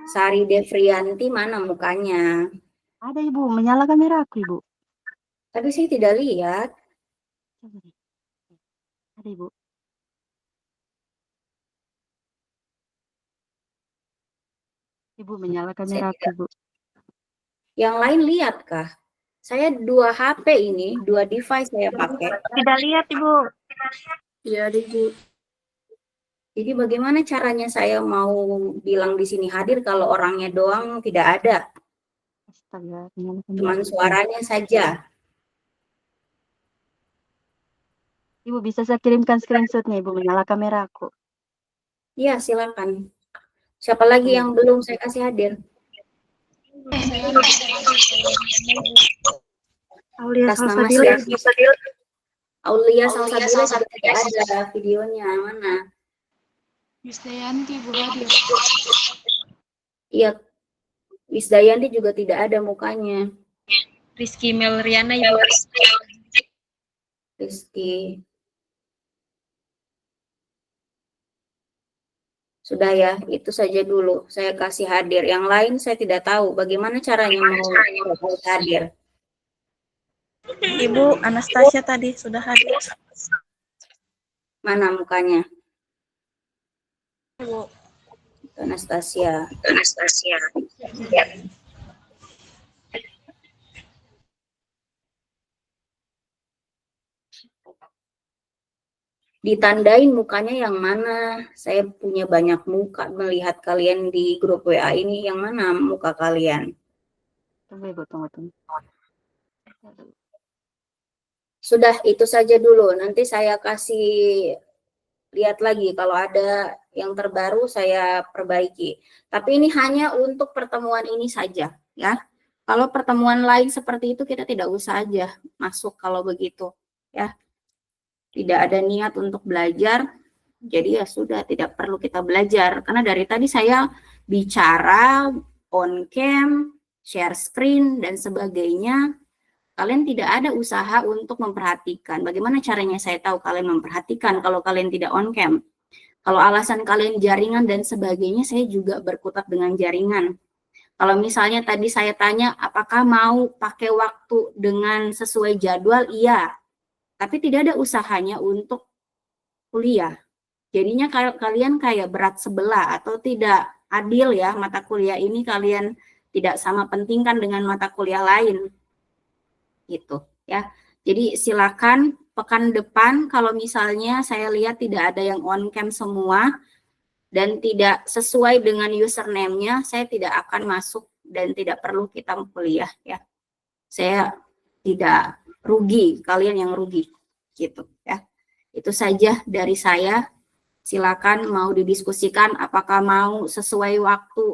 Sari Devrianti mana mukanya? Ada Ibu, menyala kamera aku Ibu. Tapi saya tidak lihat. Coba deh. Ada Ibu. Ibu menyala kamera aku Ibu. Yang lain lihatkah? Saya 2 HP ini, 2 device saya pakai. Tidak lihat, Ibu. Iya, Ibu. Jadi bagaimana caranya saya mau bilang di sini hadir kalau orangnya doang tidak ada, Astaga, menyala kamera. cuma suaranya saja. Ibu bisa saya kirimkan screenshotnya Ibu, menyala kamera aku. Iya, silakan. Siapa lagi yang belum saya kasih hadir? Aulia Atas nama Salsabila. siapa? Aulia Salsabila sudah tidak ada videonya, mana? Wisdayanti, Bu hadir. Iya, Wisdayanti juga tidak ada mukanya. Rizky Melriana, Ibu. Rizky. Sudah ya, itu saja dulu. Saya kasih hadir. Yang lain saya tidak tahu bagaimana caranya mau hadir. Ibu Anastasia tadi sudah hadir. Mana mukanya? Ibu. Anastasia. Ditandain mukanya yang mana? Saya punya banyak muka melihat kalian di grup WA ini. Yang mana muka kalian? Tunggu Ibu, tunggu. Sudah, itu saja dulu. Nanti saya kasih lihat lagi. Kalau ada yang terbaru saya perbaiki. Tapi ini hanya untuk pertemuan ini saja, ya. Kalau pertemuan lain seperti itu kita tidak usah aja masuk kalau begitu, ya. Tidak ada niat untuk belajar, jadi ya sudah, tidak perlu kita belajar. Karena dari tadi saya bicara on cam, share screen, dan sebagainya. Kalian tidak ada usaha untuk memperhatikan. Bagaimana caranya saya tahu kalian memperhatikan kalau kalian tidak on cam? Kalau alasan kalian jaringan dan sebagainya, saya juga berkutat dengan jaringan. Kalau misalnya tadi saya tanya, apakah mau pakai waktu dengan sesuai jadwal? Iya. Tapi tidak ada usahanya untuk kuliah. Jadinya kalian kayak berat sebelah atau tidak adil ya, mata kuliah ini kalian tidak sama pentingkan dengan mata kuliah lain. Gitu ya. Jadi silakan pekan depan kalau misalnya saya lihat tidak ada yang on cam semua dan tidak sesuai dengan username-nya, saya tidak akan masuk dan tidak perlu kita kuliah ya. Saya tidak rugi, kalian yang rugi gitu ya. Itu saja dari saya. Silakan mau didiskusikan apakah mau sesuai waktu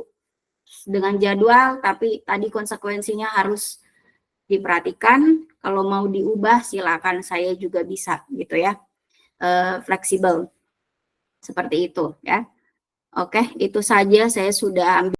dengan jadwal, tapi tadi konsekuensinya harus diperhatikan. Kalau mau diubah silakan, saya juga bisa gitu ya. Fleksibel seperti itu ya. Oke, itu saja saya sudah ambil